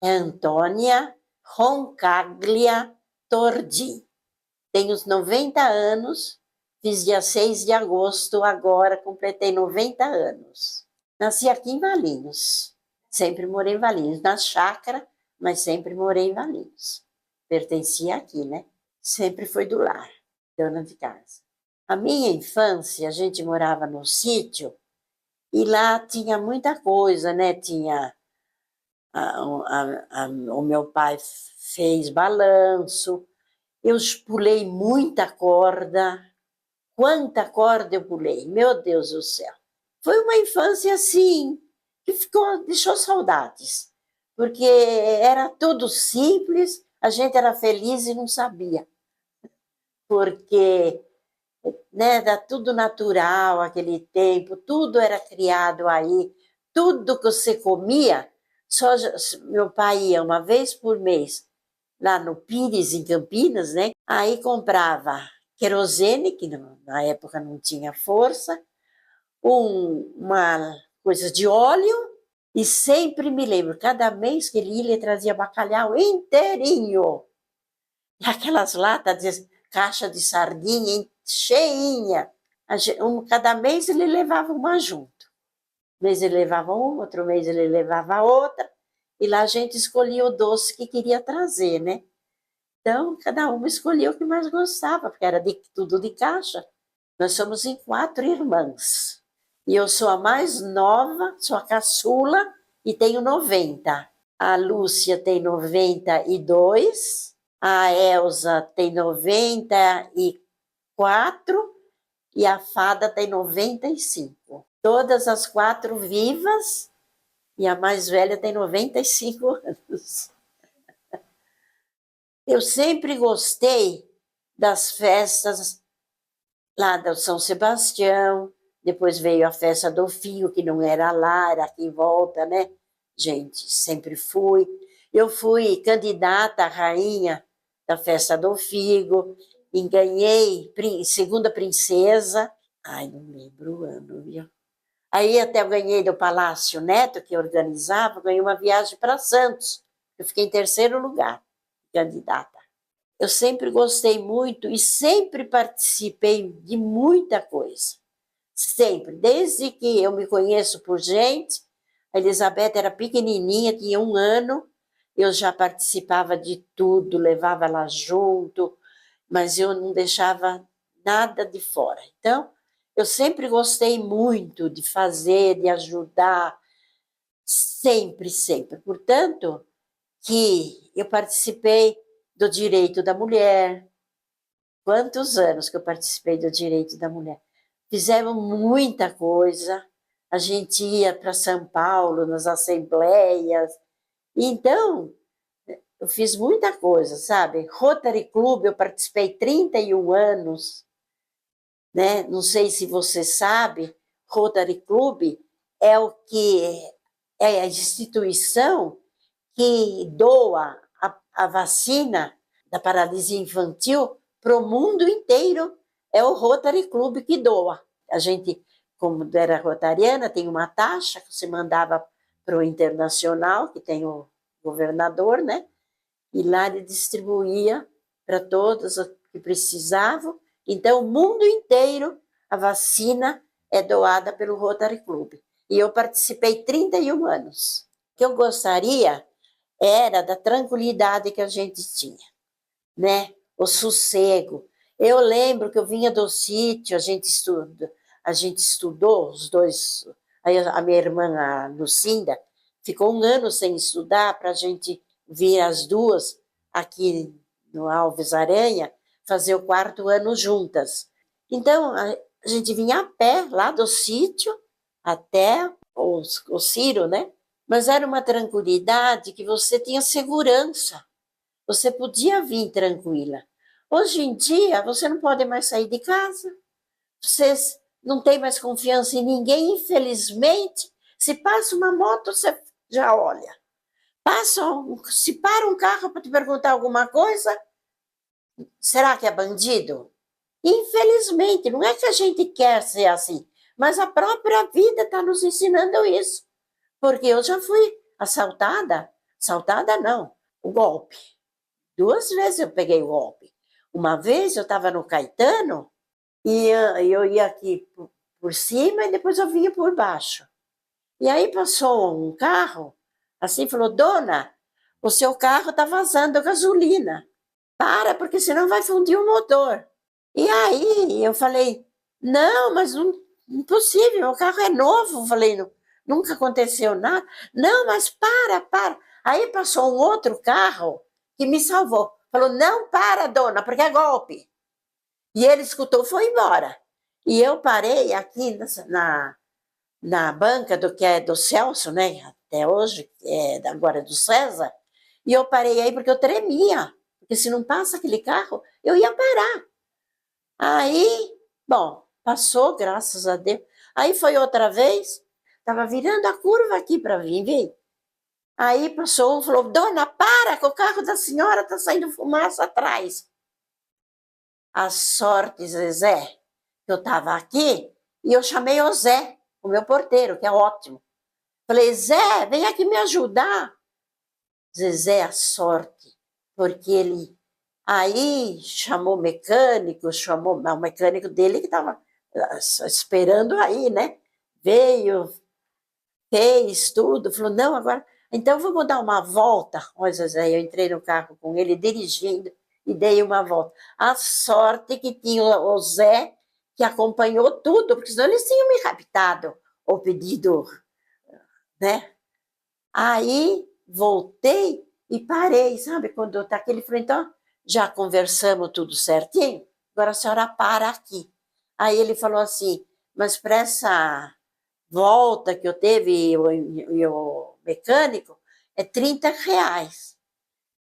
é Antônia Roncaglia Tordi. Tenho 90 anos, fiz dia 6 de agosto, agora completei 90 anos. Nasci aqui em Valinhos, sempre morei em Valinhos, na chácara, mas sempre morei em Valinhos. Pertencia aqui, né? Sempre fui do lar, dona de casa. A minha infância, a gente morava no sítio, e lá tinha muita coisa, né? Tinha... o meu pai fez balanço, eu pulei muita corda. Quanta corda eu pulei, meu Deus do céu. Foi uma infância assim, que deixou saudades, porque era tudo simples, a gente era feliz e não sabia, porque, né, era tudo natural aquele tempo, tudo era criado aí, tudo que você comia, meu pai ia uma vez por mês lá no Pires, em Campinas, né? Aí comprava querosene, que na época não tinha força, uma coisa de óleo, e sempre me lembro, cada mês que ele trazia bacalhau inteirinho. E aquelas latas, caixa de sardinha cheinha. Cada mês ele levava uma junto. Um mês ele levava uma, outro mês ele levava outra, e lá a gente escolhia o doce que queria trazer, né? Então, cada uma escolhia o que mais gostava, porque era tudo de caixa. Nós somos em 4 irmãs. E eu sou a mais nova, sou a caçula e tenho 90. A Lúcia tem 92, a Elza tem 94 e a Fada tem 95. Todas as 4 vivas e a mais velha tem 95 anos. Eu sempre gostei das festas lá do São Sebastião, depois veio a festa do Fio, que não era lá, era aqui em volta, né? Gente, sempre fui. Eu fui candidata à rainha da festa do Figo, e ganhei segunda princesa. Ai, não lembro o ano, viu? Aí até eu ganhei do Palácio Neto, que organizava, ganhei uma viagem para Santos. Eu fiquei em 3º lugar, candidata. Eu sempre gostei muito e sempre participei de muita coisa. Sempre. Desde que eu me conheço por gente, a Elizabeth era pequenininha, tinha 1 ano, eu já participava de tudo, levava ela junto, mas eu não deixava nada de fora. Então, eu sempre gostei muito de fazer, de ajudar, sempre, sempre. Portanto, que eu participei do direito da mulher. Quantos anos que eu participei do direito da mulher? Fizemos muita coisa. A gente ia para São Paulo, nas assembleias. Então, eu fiz muita coisa, sabe? Rotary Club, eu participei 31 anos, né? Não sei se você sabe, Rotary Club é é a instituição que doa a vacina da paralisia infantil para o mundo inteiro. É o Rotary Club que doa. A gente, como era rotariana, tem uma taxa que você mandava para o internacional, que tem o governador, né? E lá ele distribuía para todos que precisavam. Então, o mundo inteiro, a vacina é doada pelo Rotary Club. E eu participei 31 anos. O que eu gostaria era da tranquilidade que a gente tinha, né? O sossego. Eu lembro que eu vinha do sítio, a gente estudou, os dois, aí a minha irmã, a Lucinda, ficou 1 ano sem estudar para a gente vir as duas aqui no Alves Aranha, fazer o 4º ano juntas. Então, a gente vinha a pé lá do sítio até o Ciro, né? Mas era uma tranquilidade que você tinha segurança. Você podia vir tranquila. Hoje em dia, você não pode mais sair de casa. Você não tem mais confiança em ninguém, infelizmente. Se passa uma moto, você já olha. Se para um carro para te perguntar alguma coisa, será que é bandido? Infelizmente, não é que a gente quer ser assim, mas a própria vida está nos ensinando isso. Porque eu já fui assaltada, Assaltada não, o golpe. 2 vezes eu peguei o golpe. Uma vez eu estava no Caetano e eu ia aqui por cima e depois eu vinha por baixo. E aí passou um carro, assim, falou: dona, o seu carro está vazando gasolina. Para, porque senão vai fundir o motor. E aí eu falei: não, mas não, impossível, o carro é novo. Eu falei: nunca aconteceu nada. Não, mas para. Aí passou um outro carro que me salvou. Falou: não, para, dona, porque é golpe. E ele escutou, foi embora. E eu parei aqui na banca que é do Celso, né? Até hoje, agora é do César. E eu parei aí porque eu tremia. Porque se não passa aquele carro, eu ia parar. Aí, bom, passou, graças a Deus. Aí foi outra vez, estava virando a curva aqui para vir, viu? Aí passou um e falou: dona, para, que o carro da senhora está saindo fumaça atrás. A sorte, Zezé, que eu estava aqui e eu chamei o Zé, o meu porteiro, que é ótimo. Falei: Zé, vem aqui me ajudar. Zezé, a sorte, porque ele aí chamou o mecânico, o mecânico dele que estava esperando aí, né? Veio, fez tudo, falou: não, agora, então vamos dar uma volta. Olha, Zezé, eu entrei no carro com ele dirigindo e dei uma volta. A sorte que tinha o Zé, que acompanhou tudo, porque senão eles tinham me raptado ou pedido, né? Aí voltei e parei, sabe? Quando está aqui, ele falou: então, já conversamos tudo certinho, agora a senhora para aqui. Aí ele falou assim: mas para essa volta que eu teve e o mecânico, é R$ 30.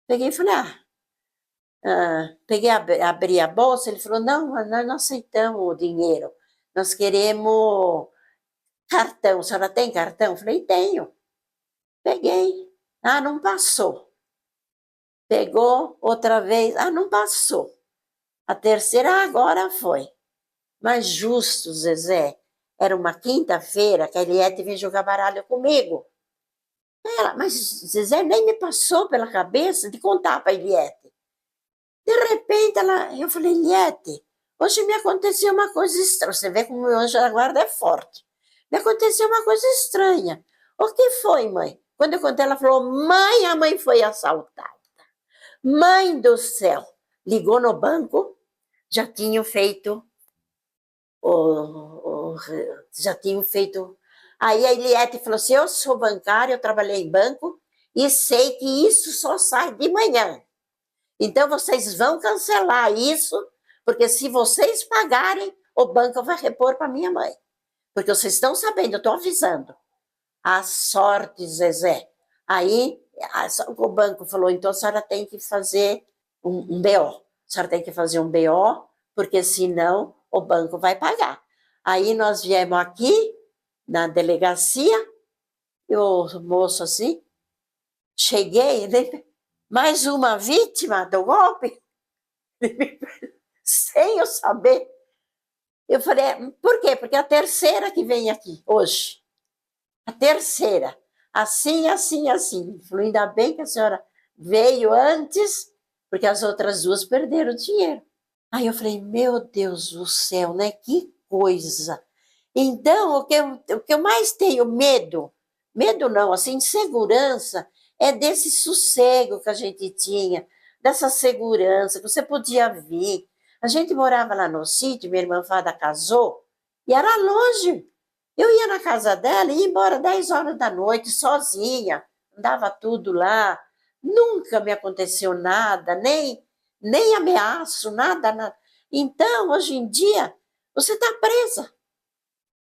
Peguei e falei: peguei, abri a bolsa, ele falou: não, nós não aceitamos o dinheiro, nós queremos cartão, a senhora tem cartão? Eu falei: tenho. Peguei. Não passou. Pegou outra vez. Não passou. A terceira, agora foi. Mas justo, Zezé. Era uma quinta-feira que a Eliette veio jogar baralho comigo. Mas Zezé nem me passou pela cabeça de contar para a Eliette. De repente, eu falei: Eliette, hoje me aconteceu uma coisa estranha. Você vê como o meu anjo da guarda é forte. Me aconteceu uma coisa estranha. O que foi, mãe? Quando eu contei, ela falou: mãe, a mãe foi assaltada. Mãe do céu! Ligou no banco, já tinham feito já tinham feito. Aí a Eliette falou assim: eu sou bancária, eu trabalhei em banco e sei que isso só sai de manhã. Então vocês vão cancelar isso, porque se vocês pagarem, o banco vai repor para minha mãe. Porque vocês estão sabendo, eu estou avisando. A sorte, Zezé. Aí o banco falou: então a senhora tem que fazer um BO. A senhora tem que fazer um BO, porque senão o banco vai pagar. Aí nós viemos aqui na delegacia, e o moço assim, cheguei, né? Mais uma vítima do golpe, sem eu saber. Eu falei: por quê? Porque é a terceira que vem aqui hoje. A terceira. Assim. Falei: ainda bem que a senhora veio antes, porque as outras duas perderam dinheiro. Aí eu falei: meu Deus do céu, né? Que coisa. Então, o que eu mais tenho medo não, assim, insegurança, é desse sossego que a gente tinha, dessa segurança, que você podia vir. A gente morava lá no sítio, minha irmã Fada casou, e era longe. Eu ia na casa dela e ia embora 10 horas da noite, sozinha, andava tudo lá. Nunca me aconteceu nada, nem ameaço, nada. Então, hoje em dia, você está presa.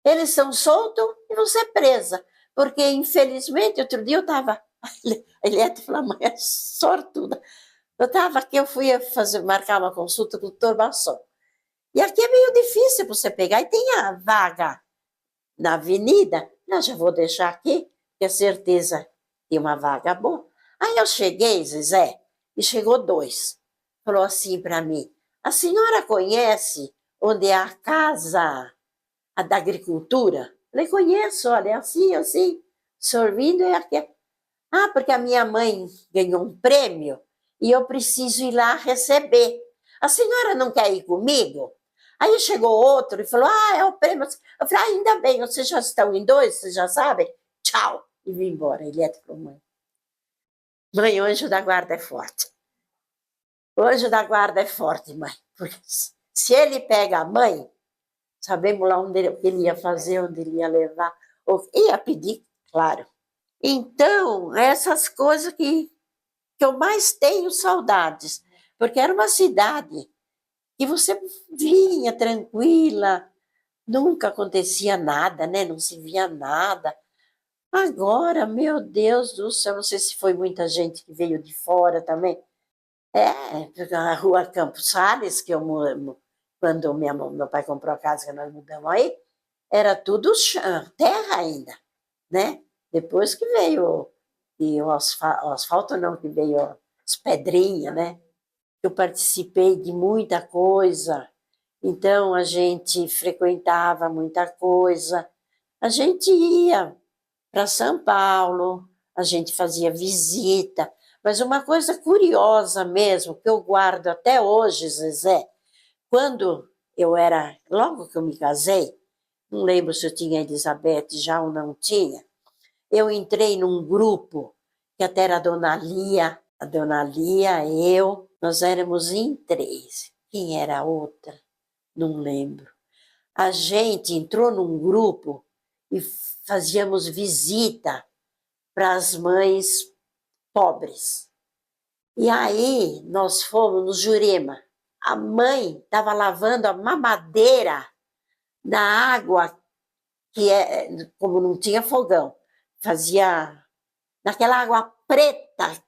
Eles são soltos e você é presa. Porque, infelizmente, outro dia eu estava. A Eliette falou: mãe, é sortuda. Eu estava aqui, eu fui marcar uma consulta com o doutor Basson. E aqui é meio difícil você pegar, e tem a vaga na avenida. Não, já vou deixar aqui, porque é certeza tem uma vaga boa. Aí eu cheguei, Zezé, e chegou 2. Falou assim para mim: a senhora conhece onde é a casa da agricultura? Falei: conheço, olha, assim, sorrindo, é aqui. Ah, porque a minha mãe ganhou um prêmio e eu preciso ir lá receber. A senhora não quer ir comigo? Aí chegou outro e falou: Ah, é o prêmio. Eu falei: ah, ainda bem, vocês já estão em dois, vocês já sabem? Tchau. E vim embora. Ele é para mãe. Mãe, o anjo da guarda é forte. O anjo da guarda é forte, mãe. Porque se ele pega a mãe, sabemos lá onde ele ia fazer, onde ele ia levar. Ou ia pedir, claro. Então, essas coisas que eu mais tenho saudades, porque era uma cidade que você vinha tranquila, nunca acontecia nada, né? Não se via nada. Agora, meu Deus do céu, não sei se foi muita gente que veio de fora também. É, a rua Campos Sales, que eu quando meu pai comprou a casa que nós mudamos aí, era tudo terra ainda, né? Depois que veio, e o asfalto não, que veio as pedrinhas, né? Eu participei de muita coisa, então a gente frequentava muita coisa, a gente ia para São Paulo, a gente fazia visita, mas uma coisa curiosa mesmo, que eu guardo até hoje, Zezé, quando logo que eu me casei, não lembro se eu tinha Elizabeth já ou não tinha, eu entrei num grupo que até era a Dona Lia, eu, nós éramos em três. Quem era a outra? Não lembro. A gente entrou num grupo e fazíamos visita para as mães pobres. E aí nós fomos no Jurema. A mãe estava lavando a mamadeira na água, como não tinha fogão, fazia naquela água preta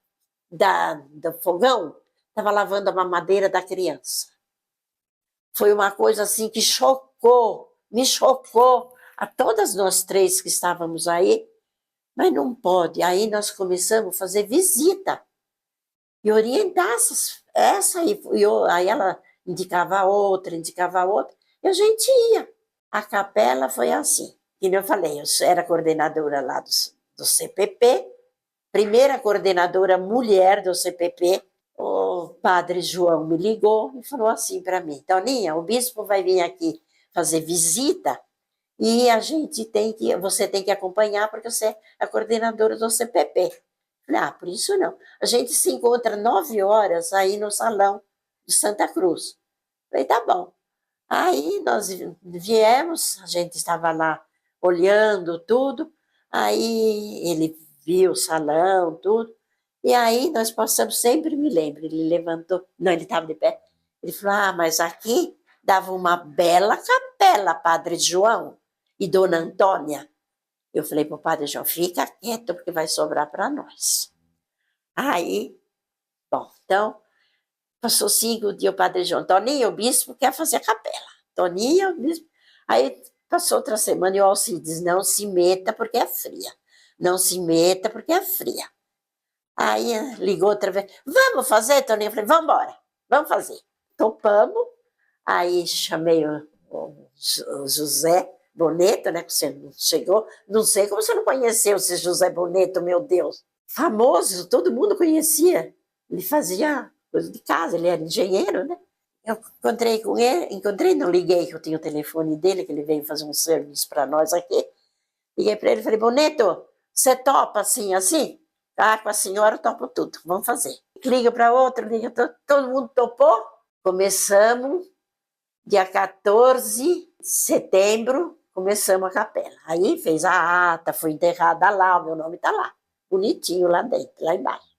do fogão, estava lavando a mamadeira da criança. Foi uma coisa assim que me chocou a todas nós três que estávamos aí, mas não pode. Aí nós começamos a fazer visita e orientar essa aí. Aí ela indicava outra, e a gente ia. A capela foi assim, que eu falei, eu era coordenadora lá do CPP, primeira coordenadora mulher do CPP. O padre João me ligou e falou assim para mim: Toninha, o bispo vai vir aqui fazer visita e você tem que acompanhar porque você é a coordenadora do CPP. Falei: ah, por isso não. A gente se encontra 9 horas aí no salão de Santa Cruz. Falei: tá bom. Aí nós viemos, a gente estava lá olhando tudo, aí ele viu o salão, tudo, e aí nós passamos, sempre me lembro, ele levantou, não, ele estava de pé, ele falou: ah, mas aqui dava uma bela capela, Padre João e Dona Antônia. Eu falei para o Padre João: fica quieto, porque vai sobrar para nós. Aí, bom, então, passou 5 dias, o Padre João: Toninho, o bispo quer fazer a capela. Toninho, o bispo. Aí passou outra semana e o Alcides: não se meta porque é fria. Não se meta porque é fria. Aí ligou outra vez: vamos fazer, Toninho? Eu falei: vamos embora, vamos fazer. Topamos. Aí chamei o José Boneto, né? Que você não chegou. Não sei como você não conheceu esse José Boneto, meu Deus. Famoso, todo mundo conhecia. Ele fazia coisa de casa, ele era engenheiro, né? Eu encontrei com ele, não liguei, que eu tinha o telefone dele, que ele veio fazer um serviço para nós aqui. Liguei para ele e falei: Boneto, você topa assim, assim? Ah, com a senhora eu topo tudo, vamos fazer. Liga para outro, todo mundo topou. Começamos, dia 14 de setembro, começamos a capela. Aí fez a ata, foi enterrada lá, o meu nome está lá, bonitinho lá dentro, lá embaixo.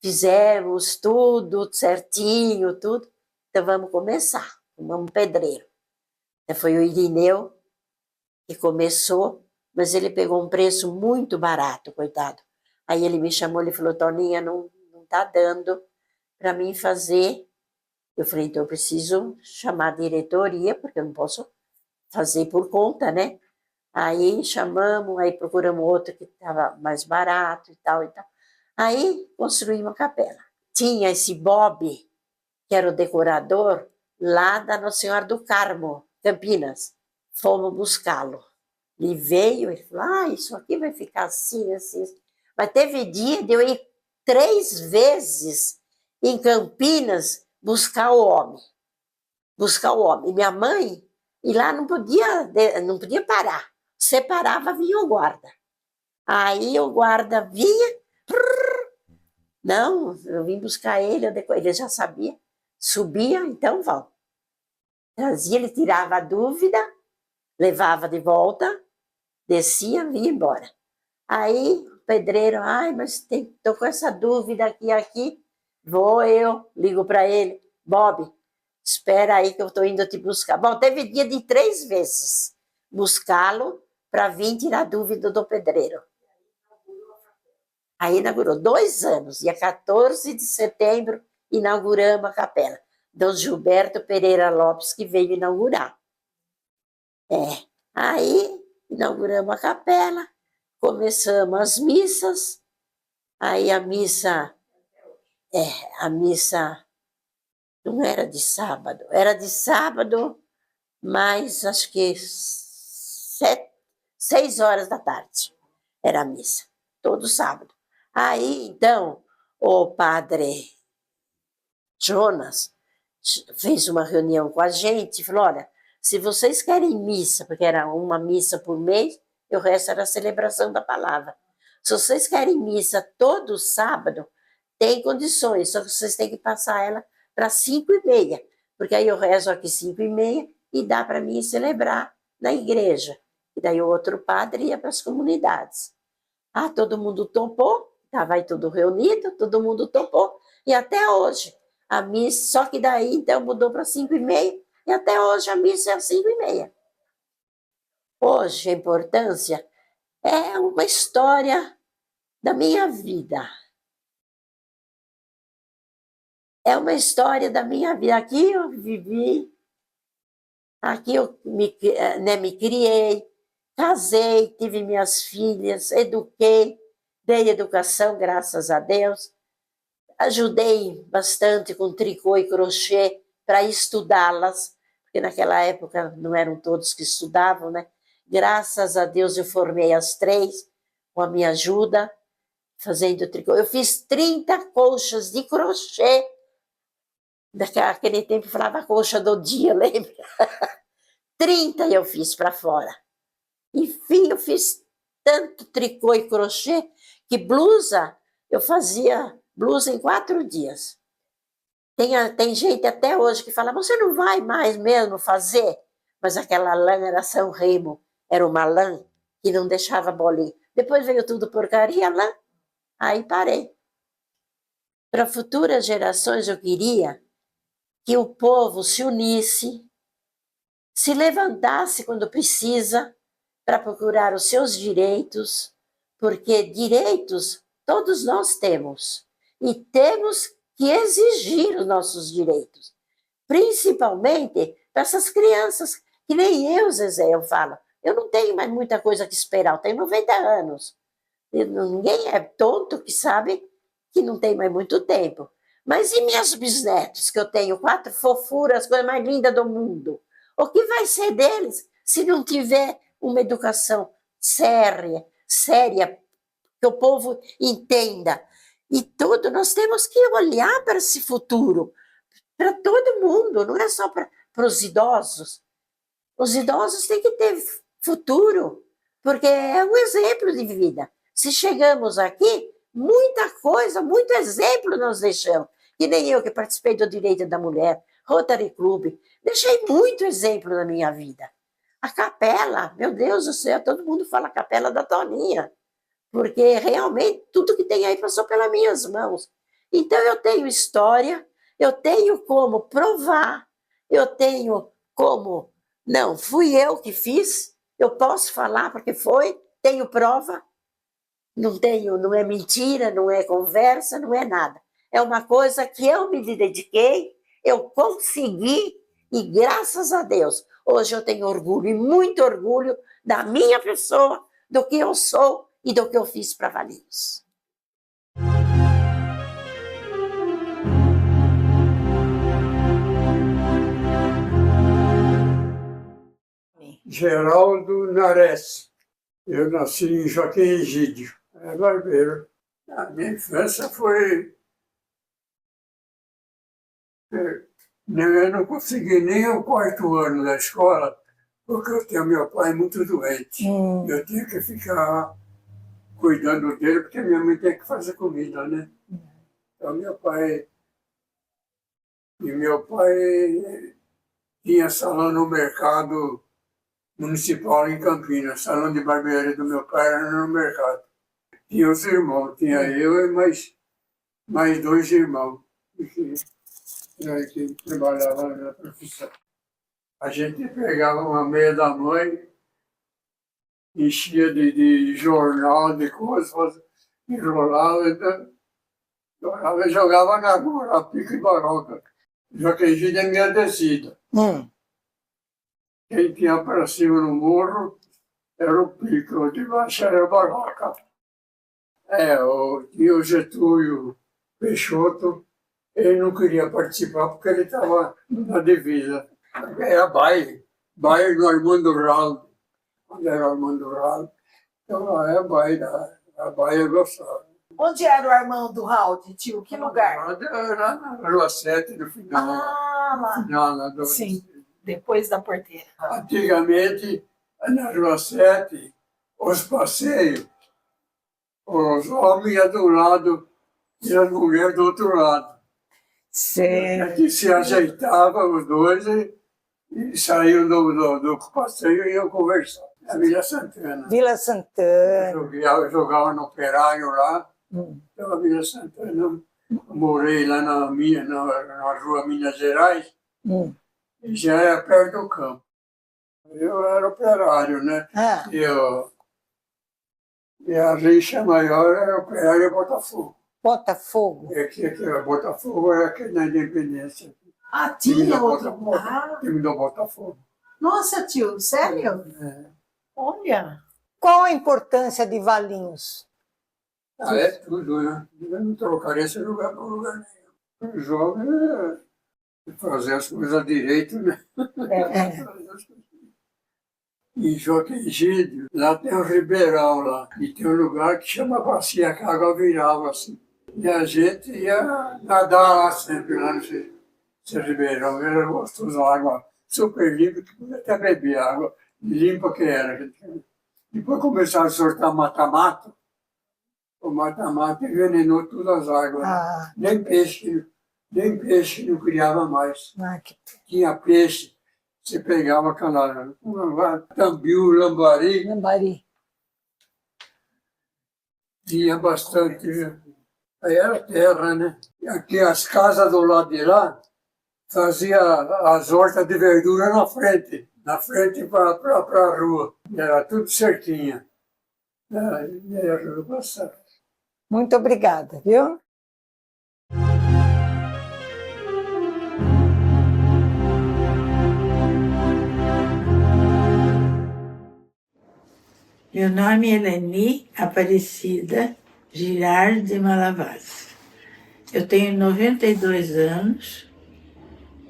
Fizemos tudo certinho, tudo. Então vamos começar, vamos pedreiro. Então, foi o Irineu que começou, mas ele pegou um preço muito barato, coitado. Aí ele me chamou, ele falou: Toninha, não está dando para mim fazer. Eu falei: então eu preciso chamar a diretoria, porque eu não posso fazer por conta, né? Aí chamamos, aí procuramos outro que estava mais barato e tal e tal. Aí construímos a capela. Tinha esse Bob, que era o decorador, lá da Nossa Senhora do Carmo, Campinas. Fomos buscá-lo. Ele veio e falou: ah, isso aqui vai ficar assim, assim. Mas teve dia de eu ir 3 vezes em Campinas buscar o homem. Buscar o homem. E minha mãe, e lá não podia parar. Se parava, vinha o guarda. Aí o guarda vinha, não, eu vim buscar ele, ele já sabia. Subia, então vão. Trazia, ele tirava a dúvida, levava de volta, descia, vinha embora. Aí o pedreiro, ai, mas tô com essa dúvida aqui. Vou eu, ligo para ele, Bob, espera aí que eu estou indo te buscar. Bom, teve dia de 3 vezes buscá-lo para vir tirar dúvida do pedreiro. Aí inaugurou 2 anos, dia 14 de setembro, inauguramos a capela. Dom Gilberto Pereira Lopes que veio inaugurar. Aí inauguramos a capela, começamos as missas, aí a missa não era de sábado, era de sábado, mas acho que 6 horas da tarde era a missa, todo sábado. Aí, então, o padre Jonas fez uma reunião com a gente e falou, olha, se vocês querem missa, porque era uma missa por mês, e o resto era a celebração da palavra. Se vocês querem missa todo sábado, tem condições, só que vocês têm que passar ela para 5h30, porque aí eu rezo aqui 5h30 e dá para mim celebrar na igreja. E daí o outro padre ia para as comunidades. Ah, todo mundo topou, estava aí tudo reunido, todo mundo topou, e até hoje a missa, só que daí então mudou para 5h30, e até hoje a missa é às 5h30. Hoje a importância é uma história da minha vida. É uma história da minha vida. Aqui eu vivi, aqui eu me criei, casei, tive minhas filhas, eduquei, dei educação, graças a Deus. Ajudei bastante com tricô e crochê para estudá-las, porque naquela época não eram todos que estudavam, né? Graças a Deus eu formei as 3 com a minha ajuda, fazendo tricô. Eu fiz 30 colchas de crochê. Naquele tempo falava colcha do dia, lembra? 30 eu fiz para fora. Enfim, eu fiz tanto tricô e crochê que blusa, eu fazia blusa em 4 dias. Tem gente até hoje que fala, você não vai mais mesmo fazer? Mas aquela lã era São Remo, era uma lã que não deixava bolinha. Depois veio tudo porcaria, lã, aí parei. Para futuras gerações eu queria que o povo se unisse, se levantasse quando precisa para procurar os seus direitos, porque direitos todos nós temos, e temos que exigir os nossos direitos, principalmente para essas crianças, que nem eu, Zezé, eu falo, eu não tenho mais muita coisa que esperar, eu tenho 90 anos, ninguém é tonto que sabe que não tem mais muito tempo. Mas e meus bisnetos, que eu tenho 4 fofuras, a coisa mais linda do mundo? O que vai ser deles se não tiver uma educação séria, que o povo entenda? E tudo, nós temos que olhar para esse futuro, para todo mundo, não é só para os idosos. Os idosos têm que ter futuro, porque é um exemplo de vida. Se chegamos aqui, muita coisa, muito exemplo nós deixamos. Que nem eu que participei do Direito da Mulher, Rotary Club, deixei muito exemplo na minha vida. A capela, meu Deus do céu, todo mundo fala capela da Toninha, porque realmente tudo que tem aí passou pelas minhas mãos. Então eu tenho história, eu tenho como provar, eu tenho como, não, fui eu que fiz, eu posso falar porque foi, tenho prova, não é mentira, não é conversa, não é nada. É uma coisa que eu me dediquei, eu consegui, e graças a Deus, hoje eu tenho orgulho, e muito orgulho da minha pessoa, do que eu sou e do que eu fiz para Valinhos. Geraldo Nares. Eu nasci em Joaquim Egídio, é barbeiro. A minha infância foi... Eu não consegui nem o 4º ano da escola, porque eu tenho meu pai muito doente. Eu tinha que ficar cuidando dele, porque minha mãe tem que fazer comida, né? Então meu pai tinha salão no mercado municipal em Campinas. Salão de barbearia do meu pai era no mercado. Tinha os irmãos, tinha eu e mais 2 irmãos que trabalhavam na profissão. A gente pegava uma meia da mãe, enchia de jornal, de coisas, enrolava, e jogava na rua, a pica e baroca. Joaquim é minha descida. Quem tinha para cima no morro era o pico, o de baixo era a baroca. Tinha o Getúlio Peixoto, ele não queria participar porque ele estava na divisa. Era baile no Armando Raldo. Quando era o Armando Raldo, então lá é baile, a baile eu gostava. Onde era o Armando Raldi, tio? Que lugar? Era na Rua 7, no final. Lá. Final, sim, depois da porteira. Antigamente, na Rua 7, os passeios, os homens iam de um lado e as mulheres do outro lado. Certo. Aqui se ajeitavam os dois e saíam do passeio e iam conversar. Na Vila Santana. Vila Santana. Eu jogava no Operário lá. Então, a Vila Santana, eu morei lá na rua Minas Gerais, e já era perto do campo. Eu era operário, né? E a rixa maior era Operário Botafogo. Botafogo? Botafogo era aqui na Independência. Tinha outro. Time do Botafogo. Nossa, tio, sério? Olha. Qual a importância de Valinhos? É tudo, né? Eu não trocaria esse lugar por lugar nenhum. O jovem é fazer as coisas direito, né? Em Joaquim Gídio, lá tem um ribeirão lá, e tem um lugar que chama Bacia, que a água virava assim. E a gente ia nadar lá sempre, lá nesse ribeirão. Era gostoso, a água super limpa, que podia até beber água limpa que era. Depois começaram a soltar mata-mata. O mata-mata envenenou todas as águas. Nem peixe não criava mais. Tinha peixe, você pegava aquela tambiu, lambari. Tinha bastante. Aí era terra, né? E aqui as casas do lado de lá fazia as hortas de verdura na frente para a rua. E era tudo certinho. E aí a rua passava. Muito obrigada, viu? Meu nome é Eleni Aparecida Girard de Malavasi. Eu tenho 92 anos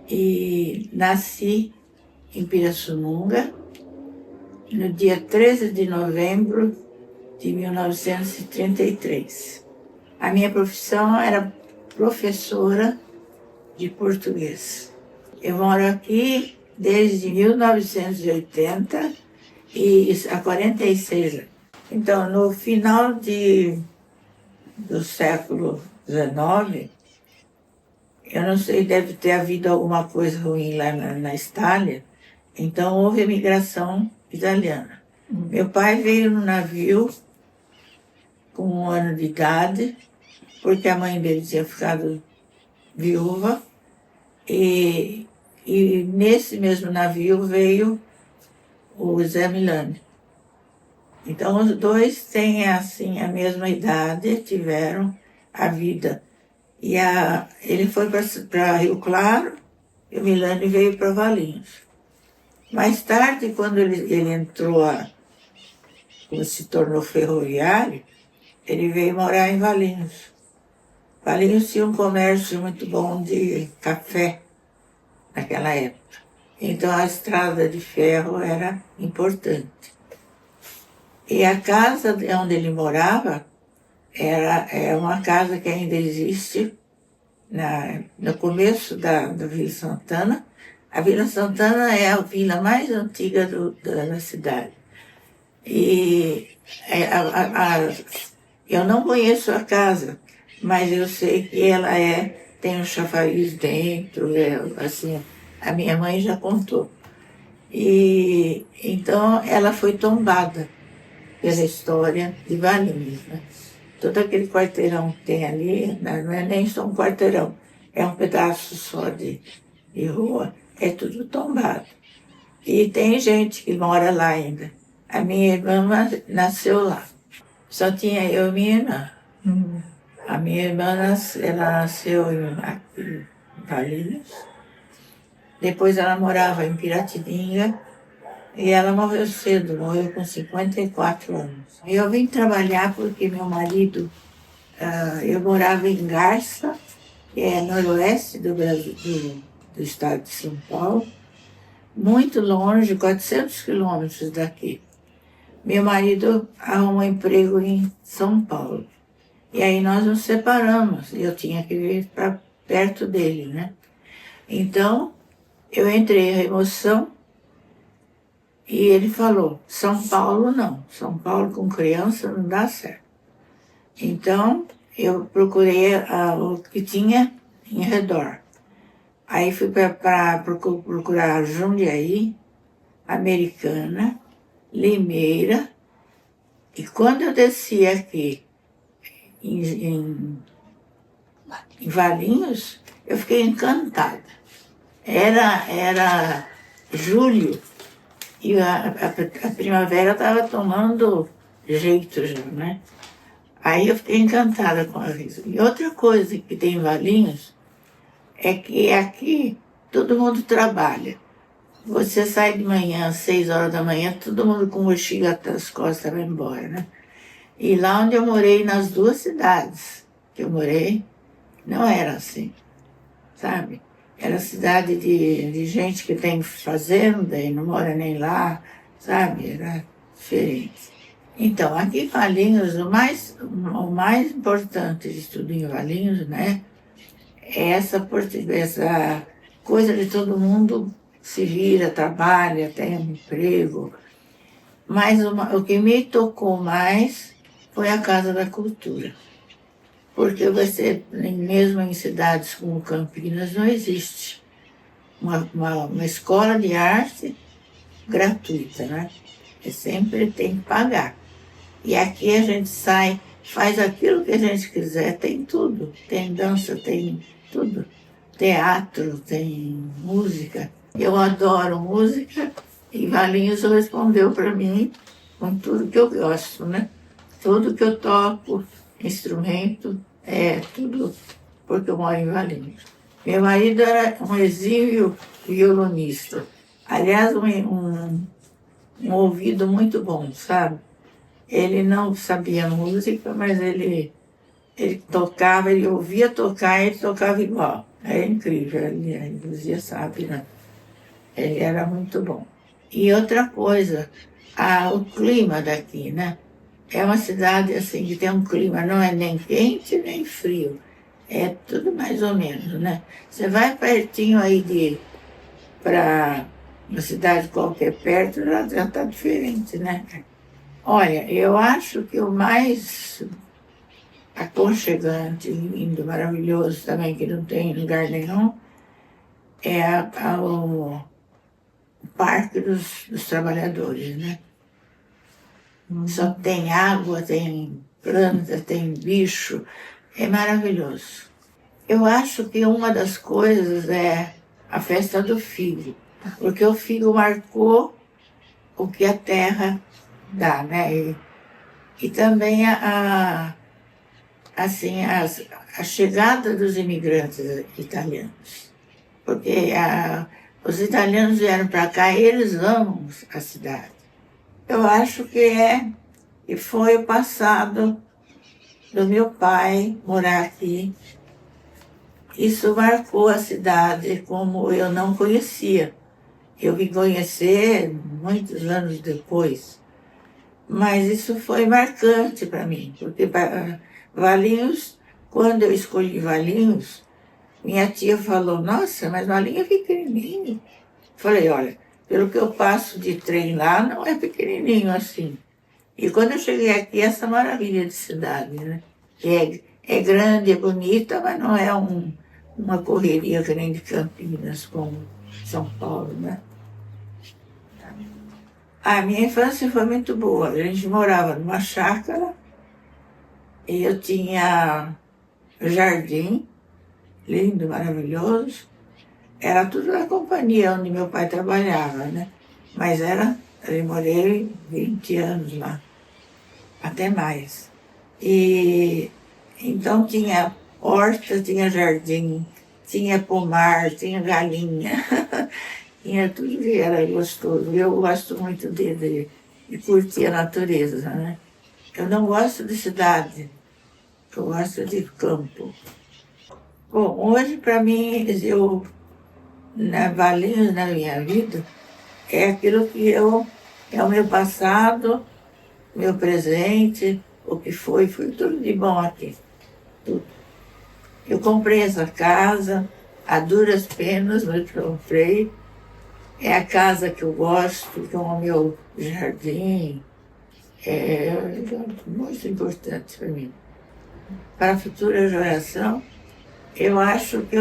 e nasci em Pirassununga no dia 13 de novembro de 1933. A minha profissão era professora de português. Eu moro aqui desde 1980 e há 46 anos. Então, no final do século XIX, eu não sei, deve ter havido alguma coisa ruim lá na Itália, então houve a migração italiana. Meu pai veio no navio com 1 ano de idade, porque a mãe dele tinha ficado viúva, e nesse mesmo navio veio o Zé Milani. Então os dois têm assim a mesma idade, tiveram a vida. E ele foi para Rio Claro e o Milani veio para Valinhos. Mais tarde, quando ele entrou, quando se tornou ferroviário, ele veio morar em Valinhos. Valinhos tinha um comércio muito bom de café naquela época. Então a estrada de ferro era importante. E a casa onde ele morava É uma casa que ainda existe no começo da Vila Santana. A Vila Santana é a vila mais antiga da cidade. E eu não conheço a casa, mas eu sei que ela tem um chafariz dentro, assim, a minha mãe já contou. E então ela foi tombada pela história de Valinhos, né? Todo aquele quarteirão que tem ali, não é nem só um quarteirão, é um pedaço só de rua, é tudo tombado. E tem gente que mora lá ainda. A minha irmã nasceu lá. Só tinha eu e minha irmã. A minha irmã ela nasceu aqui em Valinhos. Depois ela morava em Piratininga e ela morreu cedo, morreu com 54 anos. Eu vim trabalhar porque meu marido, eu morava em Garça, que é noroeste do Brasil, do estado de São Paulo, muito longe, 400 quilômetros daqui. Meu marido arrumou emprego em São Paulo. E aí nós nos separamos. Eu tinha que vir para perto dele, né? Então, eu entrei em remoção e ele falou, São Paulo não. São Paulo com criança não dá certo. Então, eu procurei o que tinha em redor. Aí fui para procurar Jundiaí, Americana, Limeira. E quando eu desci aqui em Valinhos, eu fiquei encantada. Era julho e a primavera estava tomando jeito já, né? Aí eu fiquei encantada com a vida. E outra coisa que tem em Valinhos é que aqui todo mundo trabalha. Você sai de manhã, às 6 horas da manhã, todo mundo com mochila até as costas vai embora, né? E lá onde eu morei, nas duas cidades que eu morei, não era assim, sabe? Era cidade de gente que tem fazenda e não mora nem lá, sabe? Era diferente. Então, aqui em Valinhos, o mais importante de tudo em Valinhos, né? É essa coisa de todo mundo se vira, trabalha, tem um emprego. Mas o que me tocou mais foi a Casa da Cultura. Porque você, mesmo em cidades como Campinas, não existe uma escola de arte gratuita, né? Você sempre tem que pagar. E aqui a gente sai, faz aquilo que a gente quiser, tem tudo. Tem dança, tem tudo. Teatro, tem música. Eu adoro música e Valinhos respondeu para mim com tudo que eu gosto, né? Tudo que eu toco, instrumento, tudo porque eu moro em Valinhos. Meu marido era um exímio violonista. Aliás, um ouvido muito bom, sabe? Ele não sabia música, mas ele tocava, ele ouvia tocar e ele tocava igual. É incrível, ele dizia, sabe, né? Ele era muito bom. E outra coisa, o clima daqui, né? É uma cidade assim que tem um clima, não é nem quente nem frio. É tudo mais ou menos, né? Você vai pertinho aí para uma cidade qualquer perto, já está diferente, né? Olha, eu acho que o mais aconchegante, lindo, maravilhoso também, que não tem lugar nenhum, é o Parque dos Trabalhadores, né? Só tem água, tem planta, tem bicho, é maravilhoso. Eu acho que uma das coisas é a festa do figo, porque o figo marcou o que a terra dá, né? E também assim, a chegada dos imigrantes italianos. Porque os italianos vieram para cá e eles amam a cidade. Eu acho que foi o passado do meu pai morar aqui. Isso marcou a cidade como eu não conhecia. Eu vim conhecer muitos anos depois. Mas isso foi marcante para mim, porque Valinhos, quando eu escolhi Valinhos, minha tia falou, nossa, mas Valinhos é pequenininho. Falei, olha, pelo que eu passo de trem lá, não é pequenininho assim. E quando eu cheguei aqui, essa maravilha de cidade, né? Que é grande, é bonita, mas não é uma correria que nem de Campinas, como São Paulo, né? A minha infância foi muito boa. A gente morava numa chácara e eu tinha jardim, lindo, maravilhoso. Era tudo na companhia onde meu pai trabalhava, né? Mas eu morei 20 anos lá, até mais. E então tinha horta, tinha jardim, tinha pomar, tinha galinha, tinha tudo que era gostoso. Eu gosto muito de curtir a natureza, né? Eu não gosto de cidade, eu gosto de campo. Bom, hoje para mim, Valinhos na minha vida é aquilo que é o meu passado, meu presente, o que foi tudo de bom aqui. Tudo. Eu comprei essa casa, a duras penas, mas comprei. É a casa que eu gosto, com o meu jardim. É muito importante para mim. Para a futura geração, eu acho que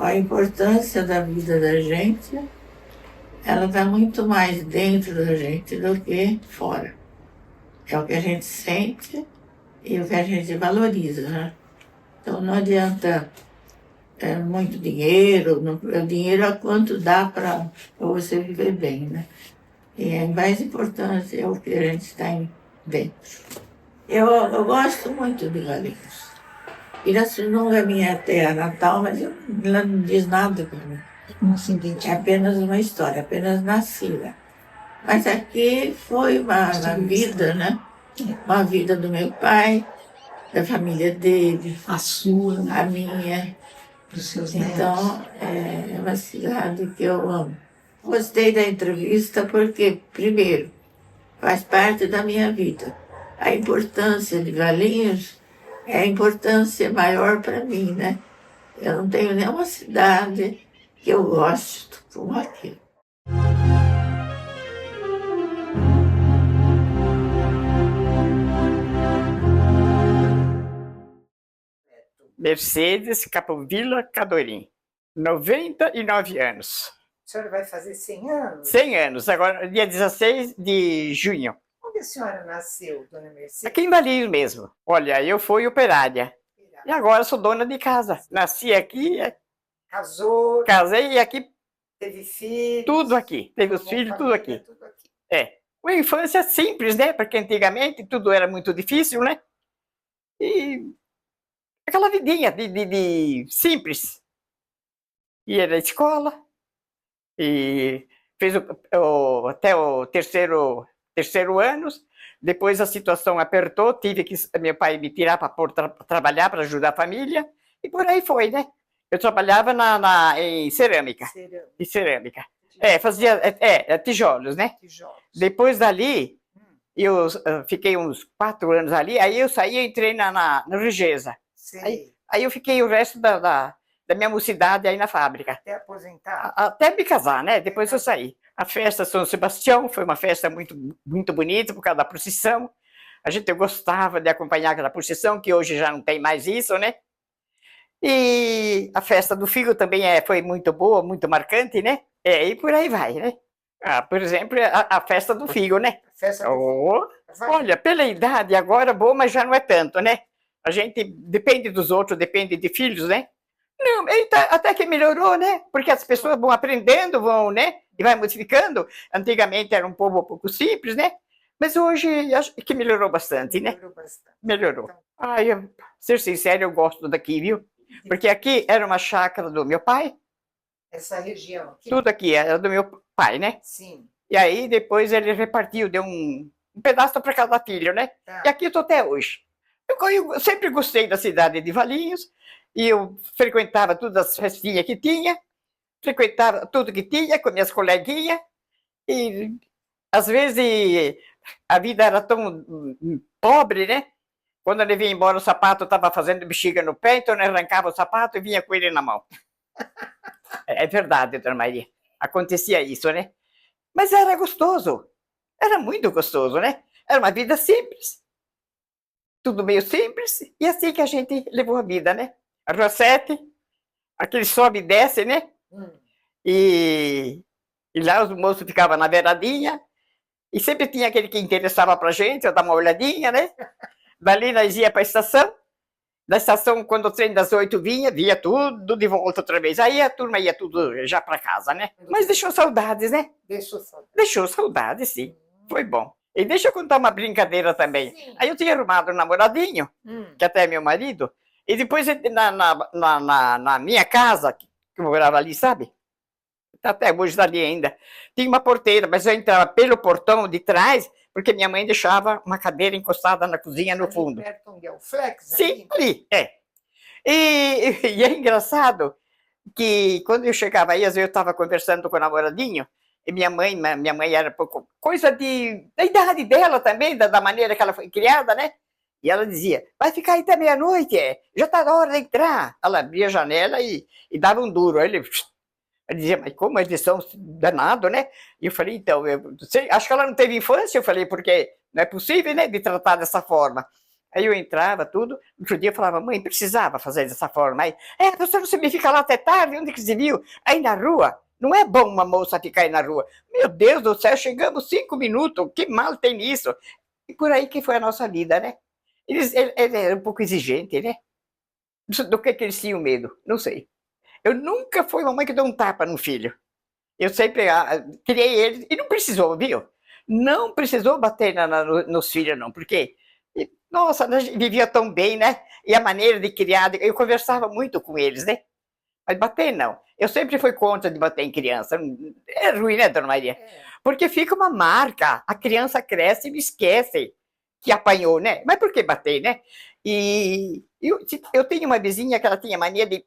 a importância da vida da gente, ela está muito mais dentro da gente do que fora. É o que a gente sente e o que a gente valoriza, né? Então não adianta muito dinheiro, o dinheiro é quanto dá para você viver bem, né? E é mais importante é o que a gente está dentro. Eu gosto muito de Valinhos. Pirassununga é minha terra natal, mas ela não diz nada para mim. Não se É identifica. apenas uma história, apenas nasci lá. Mas aqui foi uma vida, né? Uma vida do meu pai, da família dele, A sua, a minha. dos seus netos. Então, é uma cidade que eu amo. Gostei da entrevista porque, primeiro, faz parte da minha vida. A importância de Valinhos é a importância maior para mim, né? Eu não tenho nenhuma cidade que eu gosto como aqui. Mercedes Capovilla Cadorim, 99 anos. A senhora vai fazer 100 anos? 100 anos, agora dia 16 de junho. Onde a senhora nasceu, dona Mercedes? Aqui em Valinhos mesmo. Olha, eu fui operária e agora sou dona de casa. Nasci aqui, Casou, casei e aqui, teve filhos. tudo aqui. Teve os formou filhos, tudo família, aqui. tudo aqui. É. Uma infância simples, né? Porque antigamente tudo era muito difícil, né? E aquela vidinha de simples. Ia na escola e fez até o terceiro ano. Depois a situação apertou, tive que meu pai me tirar para trabalhar, para ajudar a família. E por aí foi, né? Eu trabalhava em cerâmica. Em cerâmica. Fazia tijolos, né? Tijolos. Depois dali, eu fiquei uns 4 anos ali, aí eu saí e entrei na Rigesa. Sei. Aí eu fiquei o resto da minha mocidade aí na fábrica. Até aposentar. Até me casar, né? Depois eu saí. A festa São Sebastião foi uma festa muito, muito bonita por causa da procissão. Eu gostava de acompanhar aquela procissão, que hoje já não tem mais isso, né? E a festa do Figo também foi muito boa, muito marcante, né? E por aí vai, né? Por exemplo, a festa do Figo, né? Festa do Oh, olha, pela idade agora boa, mas já não é tanto, né? A gente depende dos outros, depende de filhos, né? Não, até que melhorou, né? Porque as pessoas vão aprendendo, né? E vai modificando. Antigamente era um povo um pouco simples, né? Mas hoje acho que melhorou bastante, né? Melhorou bastante. Melhorou. Ser sincero, eu gosto daqui, viu? Porque aqui era uma chácara do meu pai. Essa região aqui? Tudo aqui era do meu pai, né? Sim. E aí depois ele repartiu, deu um pedaço para cada filho, né? Tá. E aqui eu estou até hoje. Eu sempre gostei da cidade de Valinhos. E eu frequentava todas as festinhas que tinha, frequentava tudo que tinha com minhas coleguinhas, e às vezes a vida era tão pobre, né? Quando ele vinha embora, o sapato estava fazendo bexiga no pé, então ele arrancava o sapato e vinha com ele na mão. É verdade, dona Maria. Acontecia isso, né? Mas era gostoso. Era muito gostoso, né? Era uma vida simples. Tudo meio simples. E assim que a gente levou a vida, né? A Rua 7, aquele sobe e desce, né? E lá os moços ficavam na beiradinha. E sempre tinha aquele que interessava pra gente, eu dar uma olhadinha, né? Dali nós ia para a estação. Da estação, quando o trem das 8 vinha, via tudo de volta outra vez. Aí a turma ia tudo já para casa, né? Mas deixou saudades, né? Deixou saudade. Deixou saudades, sim. Foi bom. E deixa eu contar uma brincadeira também. Sim. Aí eu tinha arrumado um namoradinho, que até é meu marido, e depois na minha casa, que eu morava ali, sabe? Até hoje está ali ainda. Tinha uma porteira, mas eu entrava pelo portão de trás, porque minha mãe deixava uma cadeira encostada na cozinha no Ali fundo. perto onde é o Flex? Sim, ali, é. E é engraçado que quando eu chegava aí, às vezes eu estava conversando com o namoradinho, e minha mãe era pouco, coisa da idade dela também, da maneira que ela foi criada, né? E ela dizia, vai ficar aí até meia-noite, já está na hora de entrar. Ela abria a janela e dava um duro. Aí ele dizia, mas como eles são danados, né? E eu falei, então, acho que ela não teve infância, eu falei, porque não é possível, né, de tratar dessa forma. Aí eu entrava, tudo, outro dia eu falava, mãe, precisava fazer dessa forma. Aí, você não fica lá até tarde, onde que você viu? Aí na rua, não é bom uma moça ficar aí na rua. Meu Deus do céu, chegamos 5 minutos, que mal tem nisso? E por aí que foi a nossa vida, né? Ele era um pouco exigente, né? Do que eles tinham medo, não sei. Eu nunca fui uma mãe que deu um tapa no filho. Eu sempre criei ele, e não precisou, viu? Não precisou bater nos filhos, não, porque, nossa, a gente vivia tão bem, né? E a maneira de criar, eu conversava muito com eles, né? Mas bater, não. Eu sempre fui contra de bater em criança. É ruim, né, dona Maria? Porque fica uma marca, a criança cresce e me esquece que apanhou, né? Mas por que bater, né? E eu tenho uma vizinha que ela tinha mania de...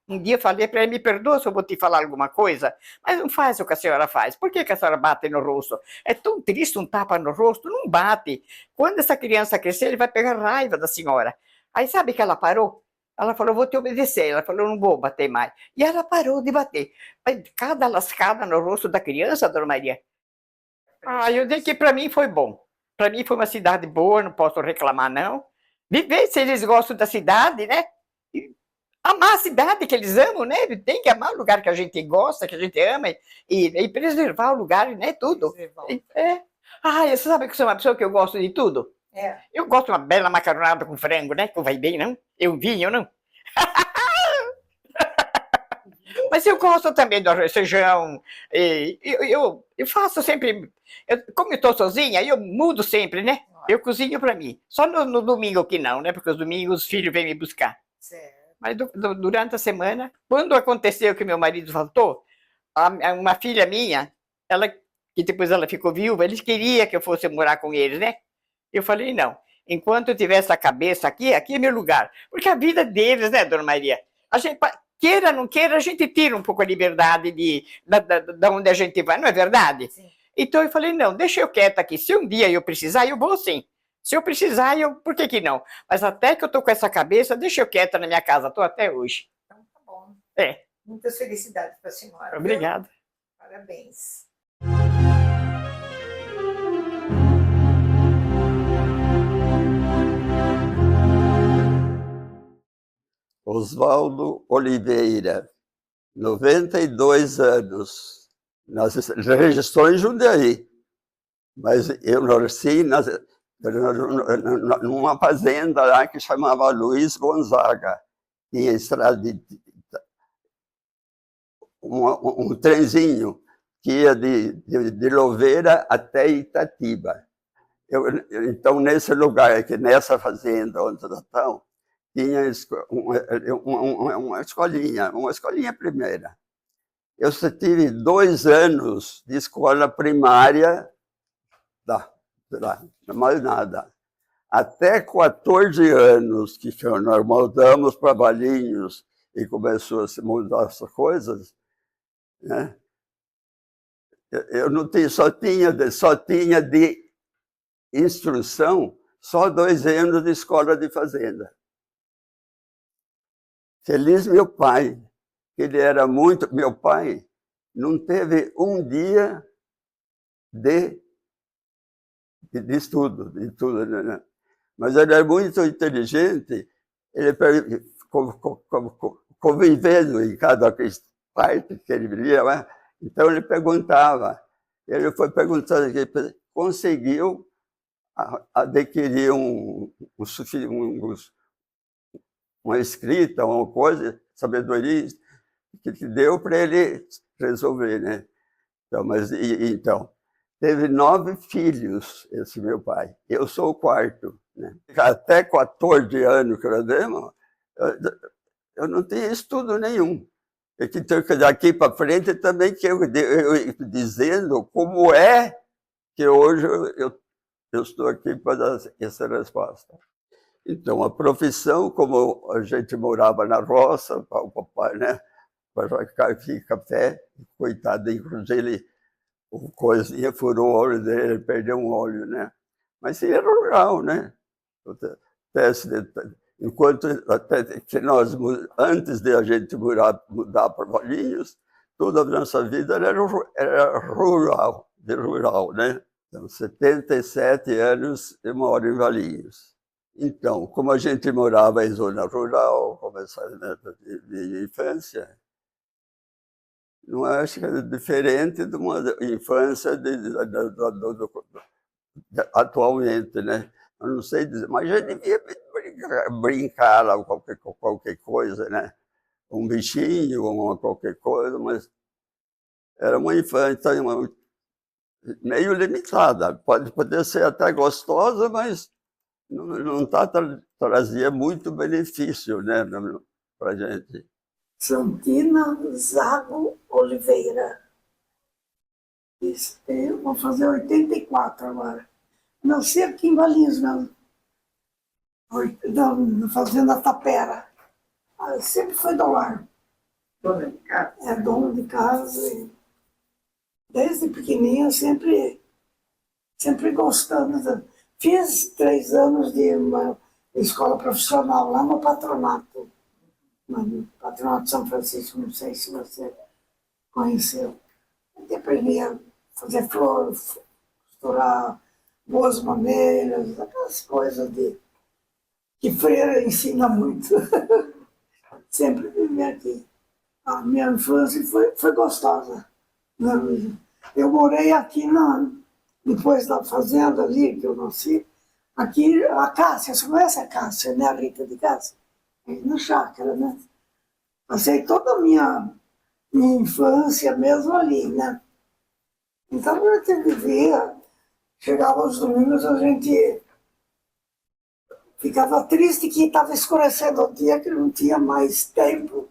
Um dia eu falei para ela, me perdoa se eu vou te falar alguma coisa, mas não faz o que a senhora faz. Por que a senhora bate no rosto? É tão triste um tapa no rosto, não bate. Quando essa criança crescer, ele vai pegar raiva da senhora. Aí sabe que ela parou? Ela falou, vou te obedecer. Ela falou, não vou bater mais. E ela parou de bater. Mas cada lascada no rosto da criança, dona Maria. Eu digo que para mim foi bom. Para mim foi uma cidade boa, não posso reclamar, não. Viver se eles gostam da cidade, né? Amar a cidade que eles amam, né? Tem que amar o lugar que a gente gosta, que a gente ama, e preservar o lugar, né? Tudo. Você sabe que eu sou uma pessoa que eu gosto de tudo? Eu gosto de uma bela macarronada com frango, né? Que vai bem, não? Eu vinho, não? Mas eu gosto também do arroz e feijão. Eu faço sempre... como eu estou sozinha, eu mudo sempre, né? Eu cozinho para mim. Só no domingo que não, né? Porque os domingos os filhos vêm me buscar. Certo. Mas durante a semana, quando aconteceu que meu marido faltou, uma filha minha, que depois ela ficou viúva, eles queriam que eu fosse morar com eles, né? Eu falei, não, enquanto eu tiver essa cabeça aqui é meu lugar. Porque a vida deles, né, dona Maria? A gente, queira ou não queira, a gente tira um pouco a liberdade de onde a gente vai, não é verdade? Sim. Então eu falei, não, deixa eu quieta aqui, se um dia eu precisar, eu vou sim. Se eu precisar, por que não? Mas até que eu tô com essa cabeça, deixa eu quieta na minha casa, tô até hoje. Então tá bom. É. Muitas felicidades para a senhora. Obrigado. Viu? Parabéns. Oswaldo Oliveira, 92 anos. Registrou em Jundiaí, mas eu nasci numa fazenda lá que chamava Luiz Gonzaga. Tinha estrada um trenzinho que ia de Louveira até Itatiba. Então, nesse lugar, aqui, nessa fazenda onde nós estamos, tinha uma escolinha primeira. Eu só tive 2 anos de escola primária, não mais nada. Até 14 anos que nós mudamos para Valinhos e começou a se mudar essas coisas, né? Eu não tinha, só tinha de instrução só 2 anos de escola de fazenda. Feliz meu pai, ele era muito... Meu pai não teve um dia de estudo, de tudo, né? Mas ele era muito inteligente, ele convivendo em cada parte que ele via, né? Então ele perguntava, ele foi perguntando, conseguiu adquirir uma escrita, uma coisa, sabedoria, que deu para ele resolver, né? Então, então, teve 9 filhos, esse meu pai. Eu sou o 4º, né? Até 14 anos que eu demo, eu não tinha estudo nenhum. Então, daqui para frente também que eu dizendo como é que hoje eu estou aqui para dar essa resposta. Então, a profissão, como a gente morava na roça, o papai, né, para café, coitado, inclusive ele, o coisinha furou o olho dele, ele perdeu um olho, né? Mas era rural, né? Enquanto até que nós, antes de a gente mudar para Valinhos, toda a nossa vida era rural, né? Então, 77 anos eu moro em Valinhos. Então, como a gente morava em zona rural, começando de infância, não acho que é diferente de uma infância atualmente, né? Eu não sei dizer, mas já devia brincar lá, qualquer coisa, né? Um bichinho, qualquer coisa, mas era uma infância meio limitada. Pode ser até gostosa, mas não trazia muito benefício, né, para a gente. Santina Zago Oliveira. Eu vou fazer 84 agora. Nasci aqui em Valinhos, na fazenda Tapera. Sempre foi do lar. Dona de casa? É dona de casa. E desde pequenininha, sempre gostando. Fiz 3 anos de uma escola profissional lá no patronato. No patronato de São Francisco, não sei se você conheceu. Eu aprendi a fazer flor, costurar boas maneiras, aquelas coisas que freira ensina muito. Sempre vivi aqui. A minha infância foi gostosa. Eu morei aqui depois da fazenda ali que eu nasci. Aqui, a Cássia, você conhece a Cássia, né? A Rita de Cássia? Na chácara, né? Passei toda a minha infância mesmo ali, né? Então a gente vivia, chegava os domingos, a gente ficava triste que estava escurecendo o dia, que não tinha mais tempo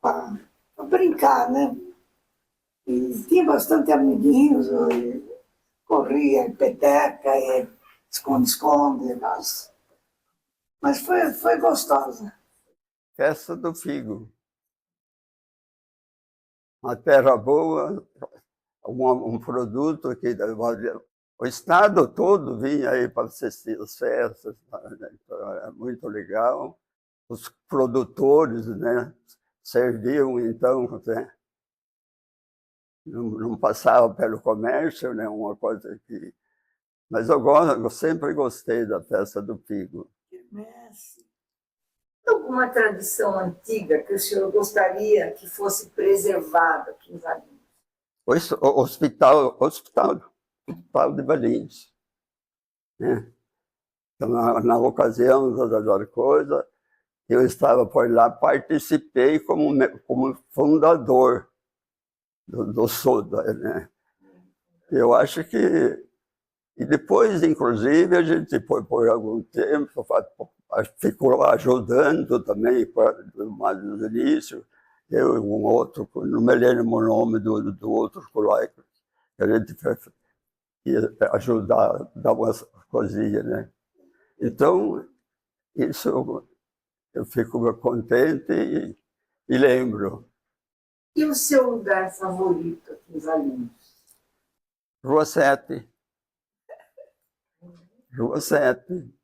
para brincar, né? E tinha bastante amiguinhos, corria, peteca, esconde-esconde, mas foi gostosa. Festa do Figo. Uma terra boa, um produto que o estado todo vinha aí para assistir as festas, né? Então, era muito legal. Os produtores, né, serviam, então, né? Não passava pelo comércio, né? Uma coisa que... Mas eu sempre gostei da festa do Figo. Alguma tradição antiga que o senhor gostaria que fosse preservada aqui em Valinhos? O hospital de Valinhos, né? Então, na ocasião da coisa, eu estava por lá, participei como fundador do SODA, né? Eu acho que... E depois, inclusive, a gente foi por algum tempo, ficou ajudando também, mais no início, eu e um outro, não me lembro o nome do outro colega, que a gente ia ajudar, dar umas coisinhas, né? Então, isso eu fico contente e lembro. E o seu lugar favorito aqui em Valinhos? Rua 7. Rua 7.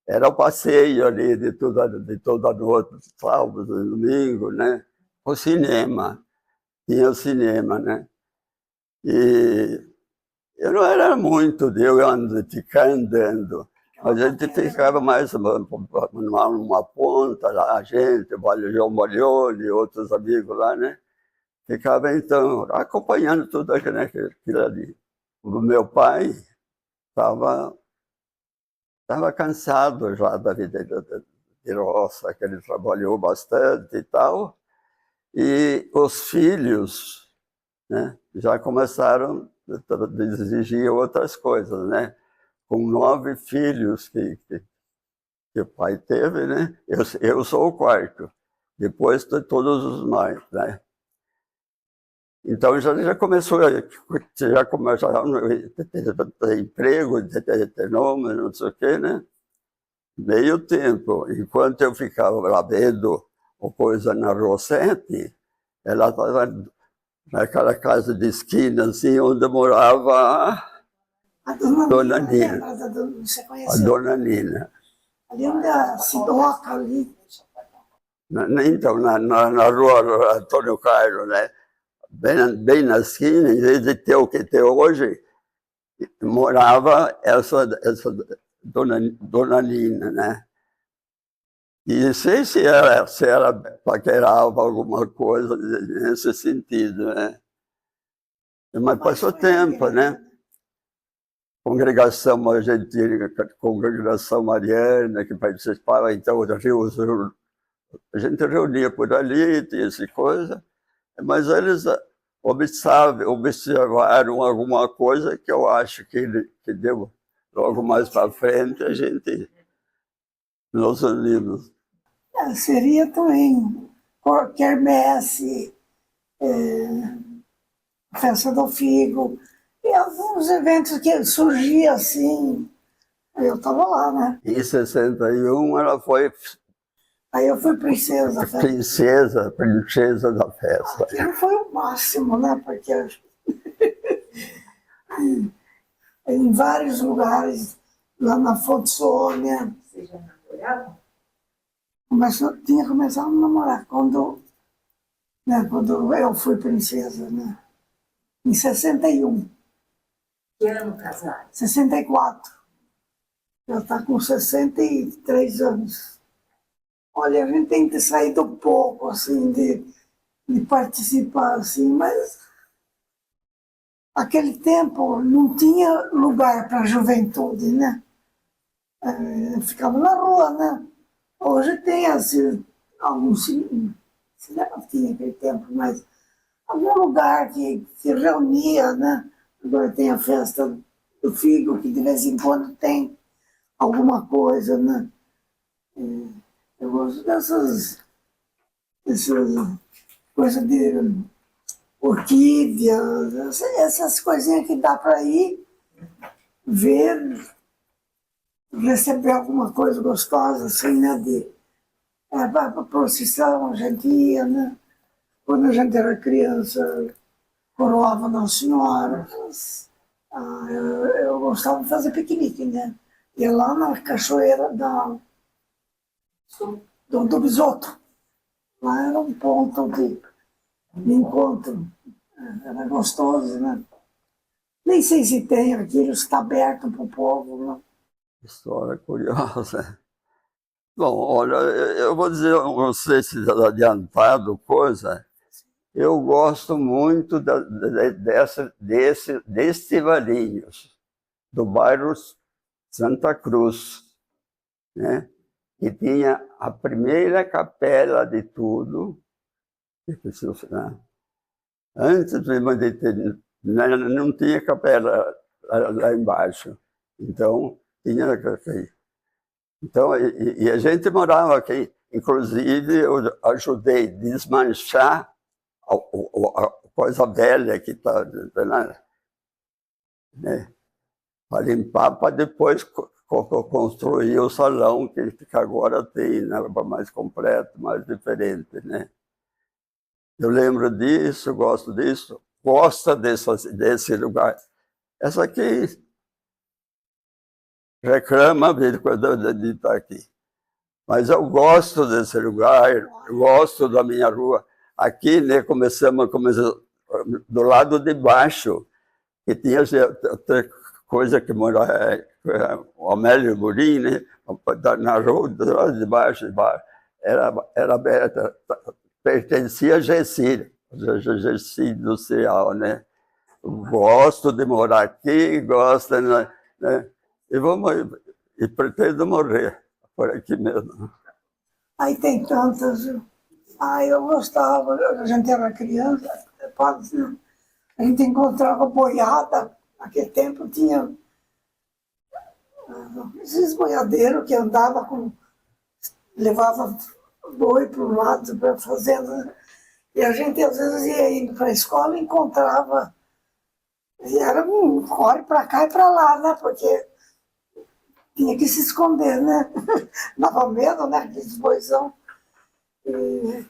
Era o passeio ali de toda noite, sábado, domingo, né? O cinema. Tinha o cinema, né? E eu não era muito de ficar andando. A gente ficava mais numa ponta lá, a gente, o João Balione, outros amigos lá, né? Ficava, então, acompanhando tudo aquilo ali. O meu pai estava cansado já da vida de roça, que ele trabalhou bastante e tal. E os filhos, né, já começaram a exigir outras coisas, né? Com 9 filhos que o pai teve, né? Eu sou o quarto, depois de todos os mais, né? Então já começou a ter emprego, ter nome, não sei o quê, né? Meio tempo, enquanto eu ficava lá vendo coisa na Rua 7, ela estava naquela casa de esquina, assim, onde morava A Dona Nina. Você A conheceu? Dona Nina. Ali onde a Sidoca, ali. Então, na Rua Antônio Carlos, né? Bem na esquina, em vez de ter o que tem hoje, morava essa Dona Nina, né? E não sei se ela paquerava alguma coisa nesse sentido, né? Mas passou tempo, né? Congregação argentina, congregação mariana, que participava, então, a gente reunia por ali, tinha essa coisa, mas eles observaram alguma coisa que eu acho que deu logo mais para frente, a gente nos unimos. Seria também quermesse, festa do figo, e alguns eventos que surgiam assim, eu estava lá, né? Em 61 ela foi Aí eu fui princesa. princesa da festa. Aquilo foi o máximo, né? Porque em vários lugares, lá na Fonte Sônia, Vocês já namoravam? tinha começado a namorar quando eu fui princesa, né? Em 61. Que ano casaram? 64. Já está com 63 anos. Olha, a gente tem que sair um pouco, assim, de participar, assim, mas aquele tempo não tinha lugar para a juventude, né? Ficava na rua, né? Hoje tem, assim, alguns cinema tinha aquele tempo, mas algum lugar que reunia, né? Agora tem a festa do figo, que de vez em quando tem alguma coisa, né? Eu gosto dessas coisas de orquídea, essas coisinhas que dá para ir ver, receber alguma coisa gostosa, assim, né? Para procissão, a gente ia, né? Quando a gente era criança, coroava Nossa Senhora. Eu gostava de fazer piquenique, né? Ia lá na cachoeira do Bisoto. Lá era um ponto de encontro. Era gostoso, né? Nem sei se tem aquilo, está aberto para o povo, né? História curiosa. Bom, olha, eu vou dizer, não sei se está adiantado coisa, eu gosto muito deste Valinhos, do bairro Santa Cruz, né? Que tinha a primeira capela de tudo, né? Antes de ter, não tinha capela lá embaixo, então tinha. Então, e a gente morava aqui, inclusive eu ajudei a desmanchar a coisa velha que está, né? Para limpar, para depois construir o salão que agora tem, né? Mais completo, mais diferente, né? Eu lembro disso, gosto disso, gosto desse lugar. Essa aqui reclama de quando de estar aqui. Mas eu gosto desse lugar, eu gosto da minha rua. Aqui, né, começamos do lado de baixo, que tinha outra coisa que morava, o Amélio Murim, né, na rua do lado de baixo, era aberta, pertencia a Gessi Industrial, né. Gosto de morar aqui, gosto, né, e pretendo morrer por aqui mesmo. Aí tem tantas. Eu gostava, a gente era criança, a gente encontrava boiada. Naquele tempo tinha esses boiadeiros que andavam levava boi para um lado, para a fazenda. E a gente às vezes ia indo para a escola e encontrava. E era um corre para cá e para lá, né? Porque tinha que se esconder, né? Dava medo, né? Aqueles boizão. E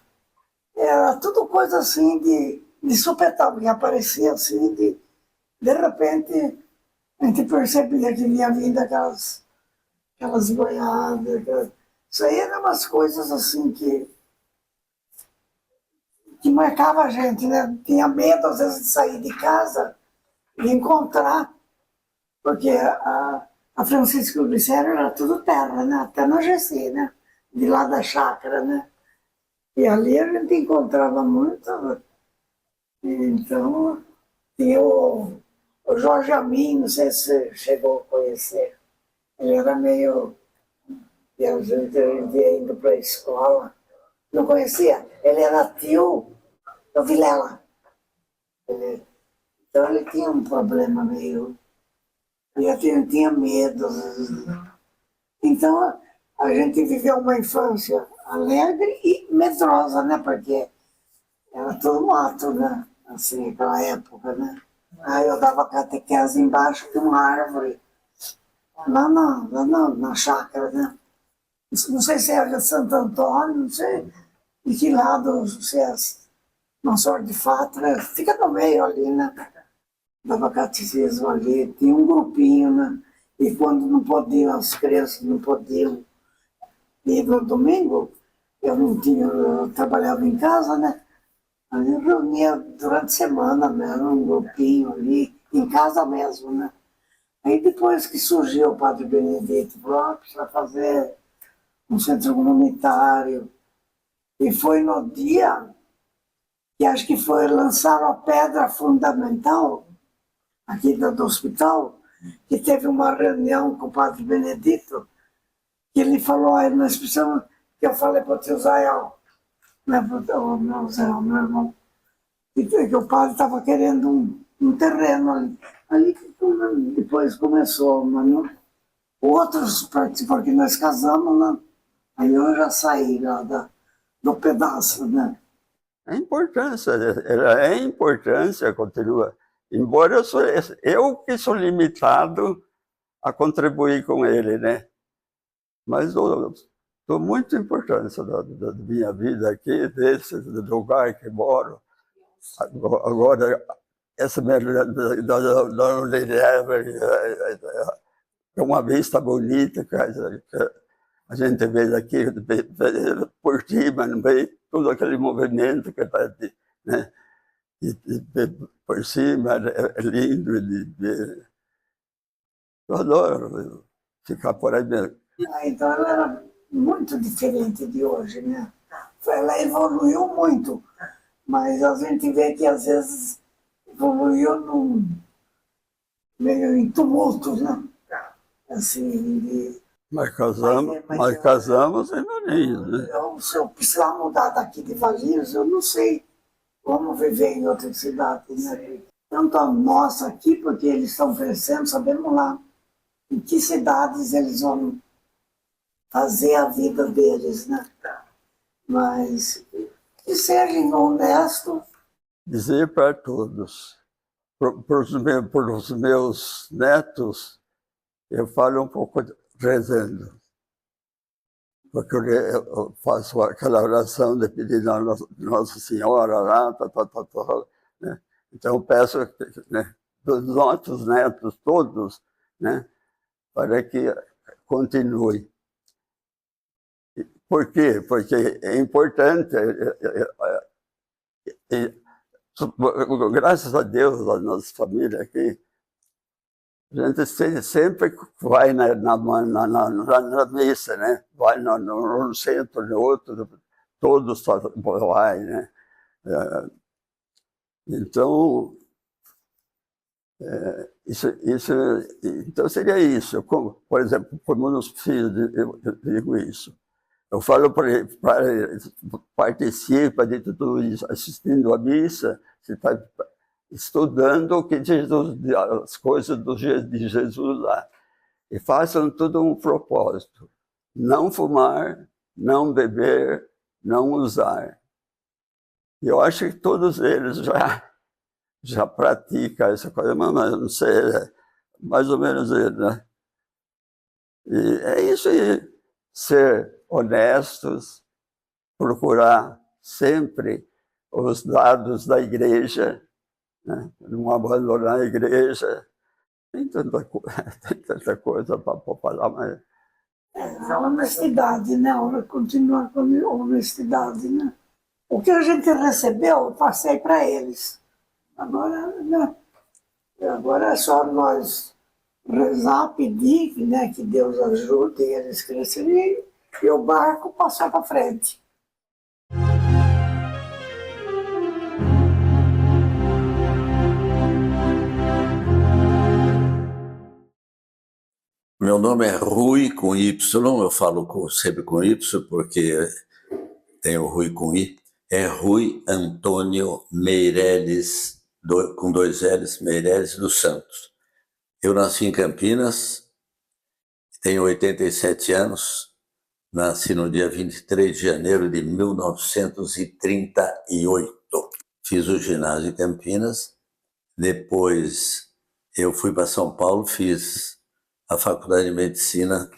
era tudo coisa assim de supetão, que aparecia assim, de repente a gente percebia que vinha vindo aquelas boiadas. Isso aí eram umas coisas assim que marcava a gente, né? Tinha medo às vezes de sair de casa e encontrar, porque a Francisco Glicério era tudo terra, né? Até na Gessi, né? De lá da chácara, né? E ali a gente encontrava muito. Então, tinha o Jorge Amin, não sei se você chegou a conhecer. Ele era meio... E a gente ia indo para a escola. Não conhecia? Ele era tio do Vilela. Então ele tinha um problema meio... Ele tinha medo. Então a gente viveu uma infância alegre e medrosa, né? Porque era tudo mato, né? Assim, naquela época, né? Aí eu dava catequese embaixo de uma árvore, lá na chácara, né? Não sei se era de Santo Antônio, não sei de que lado, se é Nossa Senhora de Fátima, fica no meio ali, né? Dava catecismo ali, tinha um grupinho, né? E quando não podiam, as crianças não podiam ir no domingo, eu trabalhava em casa, né? Aí eu reunia durante a semana mesmo, um grupinho ali, em casa mesmo, né? Aí depois que surgiu o Padre Benedito, para fazer um centro comunitário, e foi no dia que acho que foi lançar a pedra fundamental aqui do hospital, que teve uma reunião com o Padre Benedito, que ele falou, nós precisamos, que eu falei para o tio Zael, né, para o meu irmão, que o padre estava querendo um terreno ali. Ali que depois começou, mas não, outros participaram, porque nós casamos, né? Aí eu já saí lá do pedaço, né? A importância continua. Embora eu que sou limitado a contribuir com ele, né? Mas dou muita importância da minha vida aqui, desse lugar que moro. Agora essa da Unilever é uma vista bonita, cara. A gente vê daqui por cima, não vê todo aquele movimento que está, né? E por cima é lindo de ver. Eu adoro ficar por aí mesmo. Então ela era muito diferente de hoje, né? Ela evoluiu muito, mas a gente vê que às vezes evoluiu meio em tumultos, né? Assim, Mas casamos em Valinhos, né? Se eu precisar mudar daqui de Valinhos, eu não sei como viver em outra cidade, né? Tanto a nossa aqui, porque eles estão crescendo, sabemos lá em que cidades eles vão fazer a vida deles, né? Mas que sejam honestos. Dizer para todos, para os meus netos, eu falo um pouco rezando. Porque eu faço aquela oração de pedir a Nossa Senhora lá, né? Então eu peço, né, dos nossos netos todos, né, para que continue. Por quê? Porque é importante. Graças a Deus, a nossa família aqui, a gente sempre vai na missa, né? Vai no centro, no outro, todos vai, né? Então, então seria isso. Por exemplo, como nos filhos, eu digo isso. Eu falo para eles, participa de tudo isso, assistindo a missa, você está estudando o que Jesus, as coisas de Jesus lá. E façam tudo um propósito. Não fumar, não beber, não usar. E eu acho que todos eles já praticam essa coisa, mas não sei, mais ou menos ele, né? E é isso aí, ser honestos, procurar sempre os dados da igreja, né? Não abandonar a igreja. Tem tanta coisa para falar, mas... A honestidade, né? Continuar com a honestidade, né? O que a gente recebeu, eu passei para eles. Agora, né? Agora é só nós rezar, pedir, né? Que Deus ajude eles a crescerem e o barco passar para frente. Meu nome é Rui com Y, eu falo sempre com Y porque tem o Rui com I. É Rui Antônio Meireles, com 2 L's, Meireles dos Santos. Eu nasci em Campinas, tenho 87 anos, nasci no dia 23 de janeiro de 1938. Fiz o ginásio em Campinas, depois eu fui para São Paulo, fiz a Faculdade de Medicina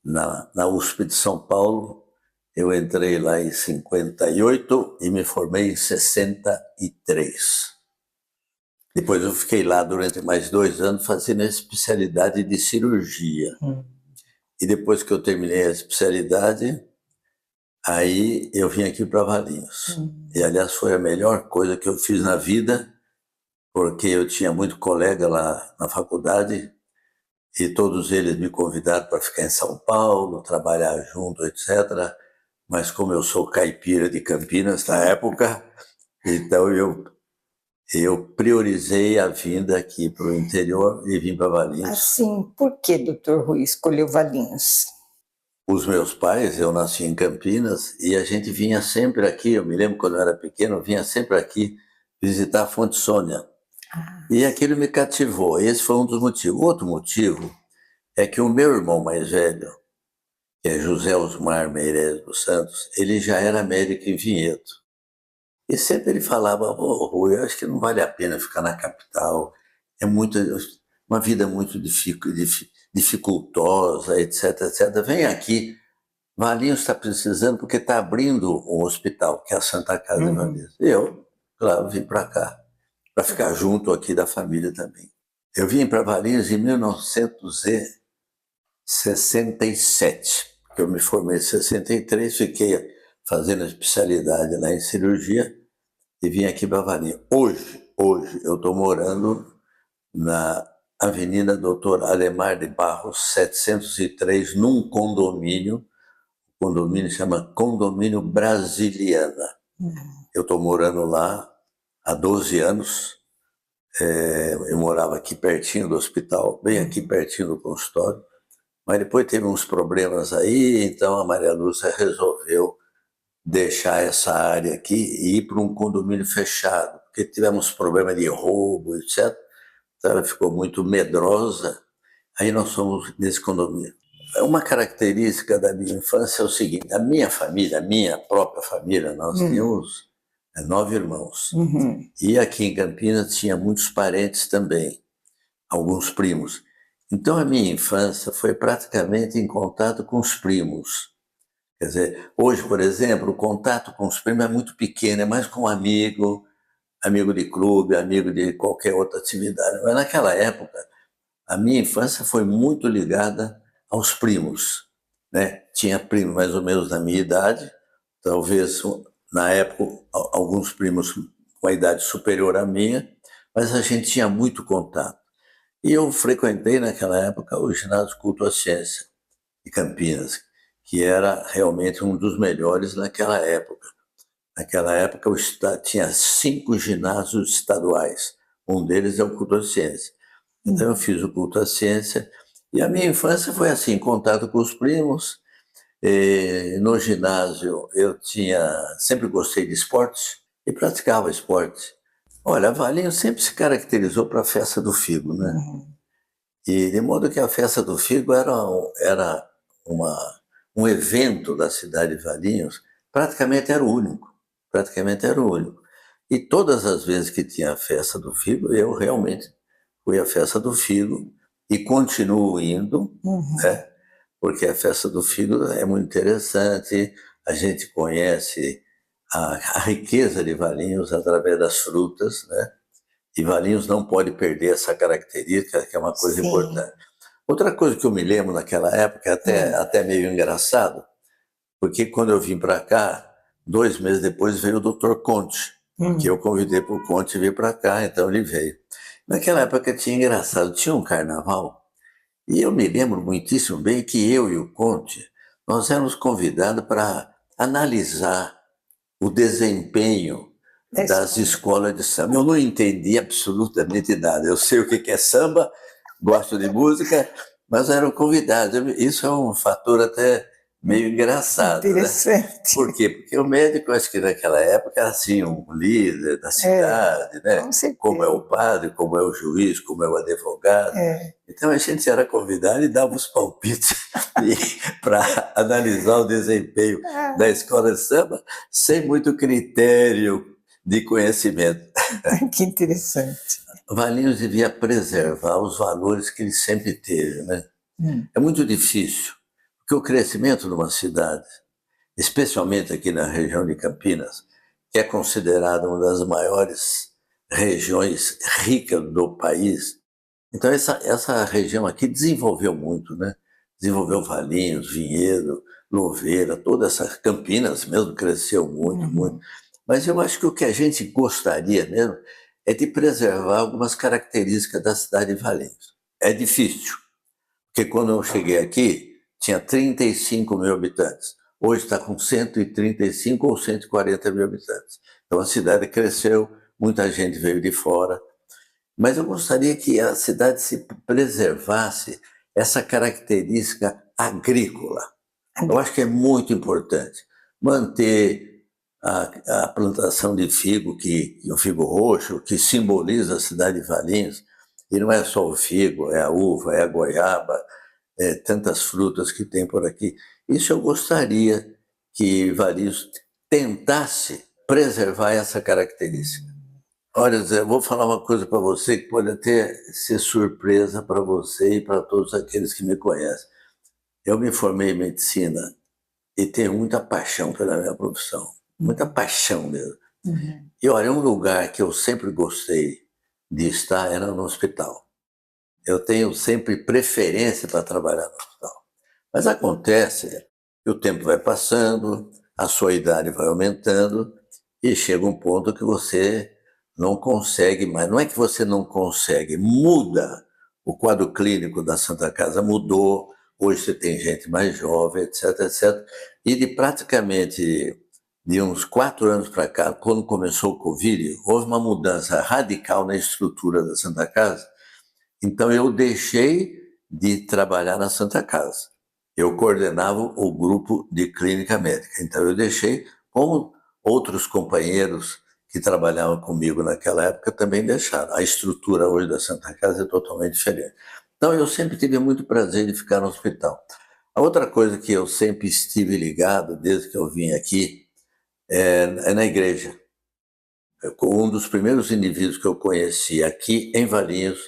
na USP de São Paulo. Eu entrei lá em 58 e me formei em 63. Depois eu fiquei lá durante mais 2 anos fazendo a especialidade de cirurgia. E depois que eu terminei a especialidade, aí eu vim aqui para Valinhos. E, aliás, foi a melhor coisa que eu fiz na vida, porque eu tinha muito colega lá na faculdade e todos eles me convidaram para ficar em São Paulo, trabalhar junto, etc. Mas como eu sou caipira de Campinas na época, então eu priorizei a vinda aqui para o interior e vim para Valinhos. Assim, por que, doutor Rui, escolheu Valinhos? Os meus pais, eu nasci em Campinas e a gente vinha sempre aqui, eu me lembro quando eu era pequeno, eu vinha sempre aqui visitar a Fonte Sônia. E aquilo me cativou, esse foi um dos motivos. Outro motivo é que o meu irmão mais velho, que é José Osmar Meireles dos Santos, ele já era médico em Vinhedo. E sempre ele falava, Rui, eu acho que não vale a pena ficar na capital, é uma vida muito dificultosa, etc, etc. Vem aqui, Valinhos está precisando porque está abrindo um hospital, que é a Santa Casa de Valinhos. E eu, claro, vim para cá, para ficar junto aqui da família também. Eu vim para Valinhos em 1967, porque eu me formei em 63, fiquei fazendo especialidade lá em cirurgia e vim aqui para Valinhos. Hoje eu estou morando na Avenida Doutor Ademar de Barros, 703, num condomínio. O condomínio chama Condomínio Brasiliana. Eu estou morando lá há 12 anos. Eu morava aqui pertinho do hospital, bem aqui pertinho do consultório. Mas depois teve uns problemas aí, então a Maria Lúcia resolveu deixar essa área aqui e ir para um condomínio fechado, porque tivemos problema de roubo, etc. Então ela ficou muito medrosa, aí nós somos nesse condomínio. Uma característica da minha infância é o seguinte, a minha família, a minha própria família, nós tínhamos 9 irmãos. E aqui em Campinas tinha muitos parentes também, alguns primos. Então a minha infância foi praticamente em contato com os primos. Quer dizer, hoje, por exemplo, o contato com os primos é muito pequeno, é mais com amigo de clube, amigo de qualquer outra atividade. Mas naquela época, a minha infância foi muito ligada aos primos, né? Tinha primos mais ou menos da minha idade, talvez na época alguns primos com a idade superior à minha, mas a gente tinha muito contato. E eu frequentei naquela época o Ginásio Culto à Ciência de Campinas, que era realmente um dos melhores naquela época. Naquela época o estado tinha 5 ginásios estaduais, um deles é o Culto à Ciência. Então eu fiz o Culto à Ciência e a minha infância foi assim, contato com os primos. No ginásio eu sempre gostei de esportes e praticava esporte. Olha, Valinhos sempre se caracterizou para a festa do figo, né? E de modo que a festa do figo era um evento da cidade de Valinhos, praticamente era o único. E todas as vezes que tinha a festa do figo, eu realmente fui à festa do figo e continuo indo, né? Porque a festa do figo é muito interessante, a gente conhece a riqueza de Valinhos através das frutas, né? E Valinhos não pode perder essa característica, que é uma coisa importante. Outra coisa que eu me lembro naquela época, até meio engraçado, porque quando eu vim para cá, 2 meses depois veio o Dr. Conte, que eu convidei para o Conte vir para cá, então ele veio. Naquela época tinha um carnaval, e eu me lembro muitíssimo bem que eu e o Conte, nós éramos convidados para analisar o desempenho das escolas de samba. Eu não entendi absolutamente nada. Eu sei o que é samba, gosto de música, mas eram convidados. Isso é um fator até meio engraçado. Interessante. Né? Por quê? Porque o médico, acho que naquela época, era assim, um líder da cidade, né? Com certeza. Como é o padre, como é o juiz, como é o advogado. Então a gente era convidado e dava os palpites para analisar o desempenho da escola de samba sem muito critério de conhecimento. Que interessante. Valinhos devia preservar os valores que ele sempre teve, né? É muito difícil, porque o crescimento de uma cidade, especialmente aqui na região de Campinas, que é considerada uma das maiores regiões ricas do país, então essa região aqui desenvolveu muito, né? Desenvolveu Valinhos, Vinhedo, Louveira, toda essa Campinas mesmo cresceu muito, muito. Mas eu acho que o que a gente gostaria mesmo é de preservar algumas características da cidade de Valinhos. É difícil, porque quando eu cheguei aqui, tinha 35 mil habitantes. Hoje está com 135 ou 140 mil habitantes. Então a cidade cresceu, muita gente veio de fora. Mas eu gostaria que a cidade se preservasse essa característica agrícola. Eu acho que é muito importante manter a plantação de figo, o figo roxo, que simboliza a cidade de Valinhos, e não é só o figo, é a uva, é a goiaba, tantas frutas que tem por aqui. Isso eu gostaria que Valinhos tentasse preservar essa característica. Olha, Zé, eu vou falar uma coisa para você que pode até ser surpresa para você e para todos aqueles que me conhecem. Eu me formei em medicina e tenho muita paixão pela minha profissão. Muita paixão mesmo. E olha, um lugar que eu sempre gostei de estar era no hospital. Eu tenho sempre preferência para trabalhar no hospital. Mas acontece que o tempo vai passando, a sua idade vai aumentando e chega um ponto que você não consegue mais. Não é que você não consegue, muda. O quadro clínico da Santa Casa mudou, hoje você tem gente mais jovem, etc, etc. E praticamente de uns 4 anos para cá, quando começou o Covid, houve uma mudança radical na estrutura da Santa Casa. Então eu deixei de trabalhar na Santa Casa. Eu coordenava o grupo de clínica médica. Então eu deixei, como outros companheiros que trabalhavam comigo naquela época também deixaram. A estrutura hoje da Santa Casa é totalmente diferente. Então eu sempre tive muito prazer de ficar no hospital. A outra coisa que eu sempre estive ligado, desde que eu vim aqui, é na igreja. Um dos primeiros indivíduos que eu conheci aqui em Valinhos,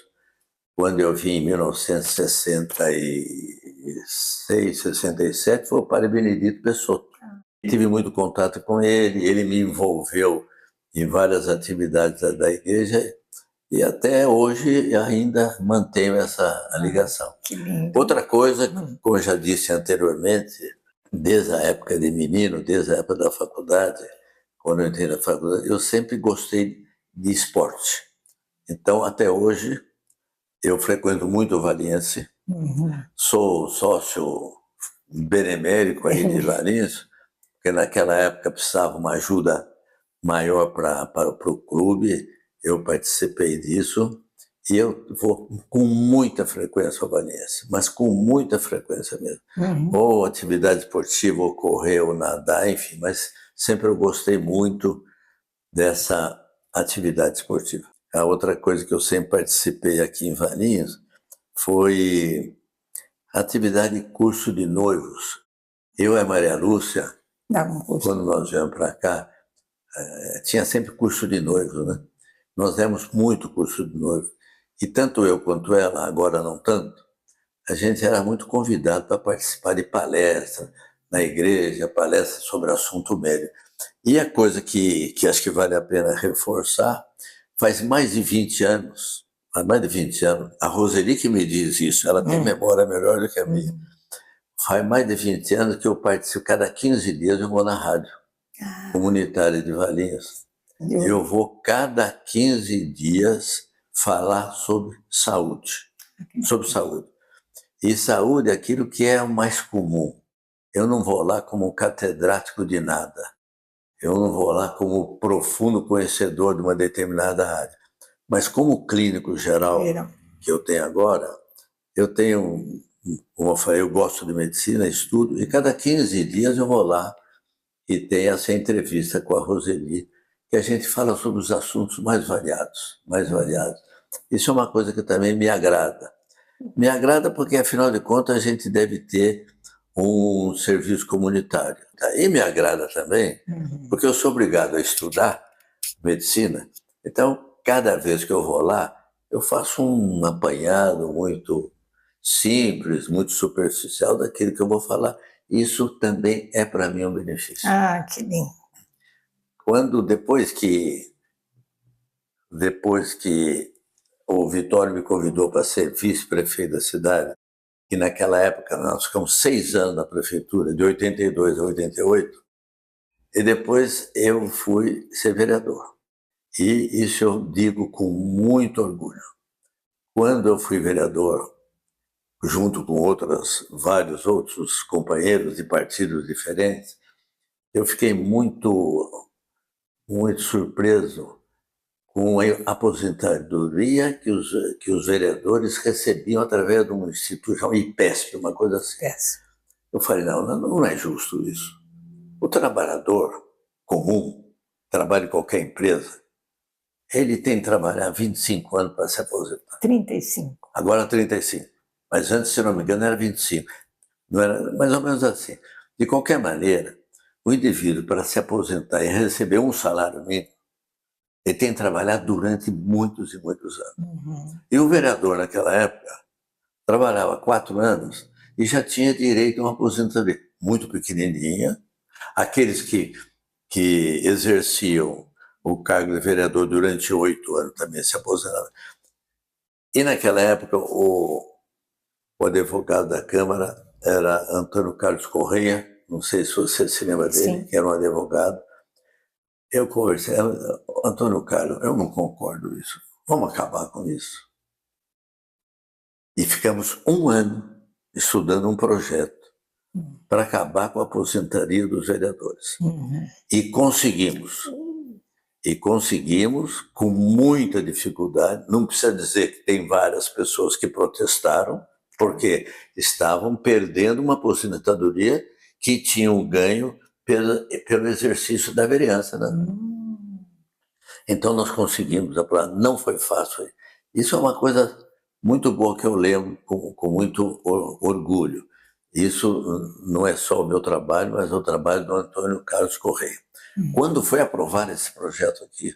quando eu vim em 1966, 67, foi o padre Benedito Pessotto. Tive muito contato com ele, ele me envolveu em várias atividades da igreja E até hoje ainda mantenho essa ligação. Que lindo. Outra coisa, como eu já disse anteriormente, desde a época de menino, desde a época da faculdade, quando eu entrei na faculdade, eu sempre gostei de esporte. Então, até hoje, eu frequento muito o Valiense, sou sócio benemérito aí de Valinhos, porque naquela época precisava uma ajuda maior para o clube, eu participei disso, e eu vou com muita frequência ao Valiense, mas com muita frequência mesmo. Ou atividade esportiva, ou correr, ou nadar, enfim, mas sempre eu gostei muito dessa atividade esportiva. A outra coisa que eu sempre participei aqui em Valinhos foi a atividade de curso de noivos. Eu e a Maria Lúcia, quando nós viemos para cá, tinha sempre curso de noivos, né? Nós demos muito curso de noivos. E tanto eu quanto ela, agora não tanto, a gente era muito convidado para participar de palestras na igreja, palestras sobre assunto médico. E a coisa que acho que vale a pena reforçar, faz mais de 20 anos, a Roseli que me diz isso, ela tem memória melhor do que a minha. Faz mais de 20 anos que eu participo, cada 15 dias eu vou na rádio comunitária de Valinhos. Eu vou cada 15 dias falar sobre saúde. Sobre saúde. E saúde é aquilo que é o mais comum. Eu não vou lá como catedrático de nada. Eu não vou lá como profundo conhecedor de uma determinada área. Mas como clínico geral que eu tenho agora, eu tenho, como eu falei, eu gosto de medicina, estudo, e cada 15 dias eu vou lá e tenho essa entrevista com a Roseli, que a gente fala sobre os assuntos mais variados, mais variados. Isso é uma coisa que também me agrada. Me agrada porque, afinal de contas, a gente deve ter um serviço comunitário. Tá? E me agrada também porque eu sou obrigado a estudar medicina. Então, cada vez que eu vou lá, eu faço um apanhado muito simples, muito superficial daquilo que eu vou falar. Isso também é para mim um benefício. Ah, que lindo. Depois que o Vitório me convidou para ser vice-prefeito da cidade, e naquela época nós ficamos 6 anos na prefeitura, de 82 a 88, e depois eu fui ser vereador. E isso eu digo com muito orgulho. Quando eu fui vereador, junto com vários outros companheiros de partidos diferentes, eu fiquei muito, muito surpreso com a aposentadoria que os vereadores recebiam através de um instituto, um IPESP, uma coisa assim. Eu falei, não é justo isso. O trabalhador comum, trabalha em qualquer empresa, ele tem que trabalhar 25 anos para se aposentar. 35. Agora 35. Mas antes, se não me engano, era 25. Não era mais ou menos assim. De qualquer maneira, o indivíduo, para se aposentar e receber um salário mínimo, ele tem que trabalhar durante muitos e muitos anos. E o vereador, naquela época, trabalhava 4 anos e já tinha direito a uma aposentadoria muito pequenininha. Aqueles que exerciam o cargo de vereador durante 8 anos também se aposentavam. E naquela época, o advogado da Câmara era Antônio Carlos Correia, não sei se você se lembra dele, que era um advogado. Eu conversei, Antônio Carlos, eu não concordo com isso, vamos acabar com isso. E ficamos 1 ano estudando um projeto para acabar com a aposentadoria dos vereadores. E conseguimos. E conseguimos com muita dificuldade. Não precisa dizer que tem várias pessoas que protestaram, porque estavam perdendo uma aposentadoria que tinham ganho pelo exercício da vereança. Né? Então nós conseguimos aprovar. Não foi fácil. Isso é uma coisa muito boa que eu lembro com muito orgulho. Isso não é só o meu trabalho, mas o trabalho do Antônio Carlos Correia. Quando foi aprovado esse projeto aqui,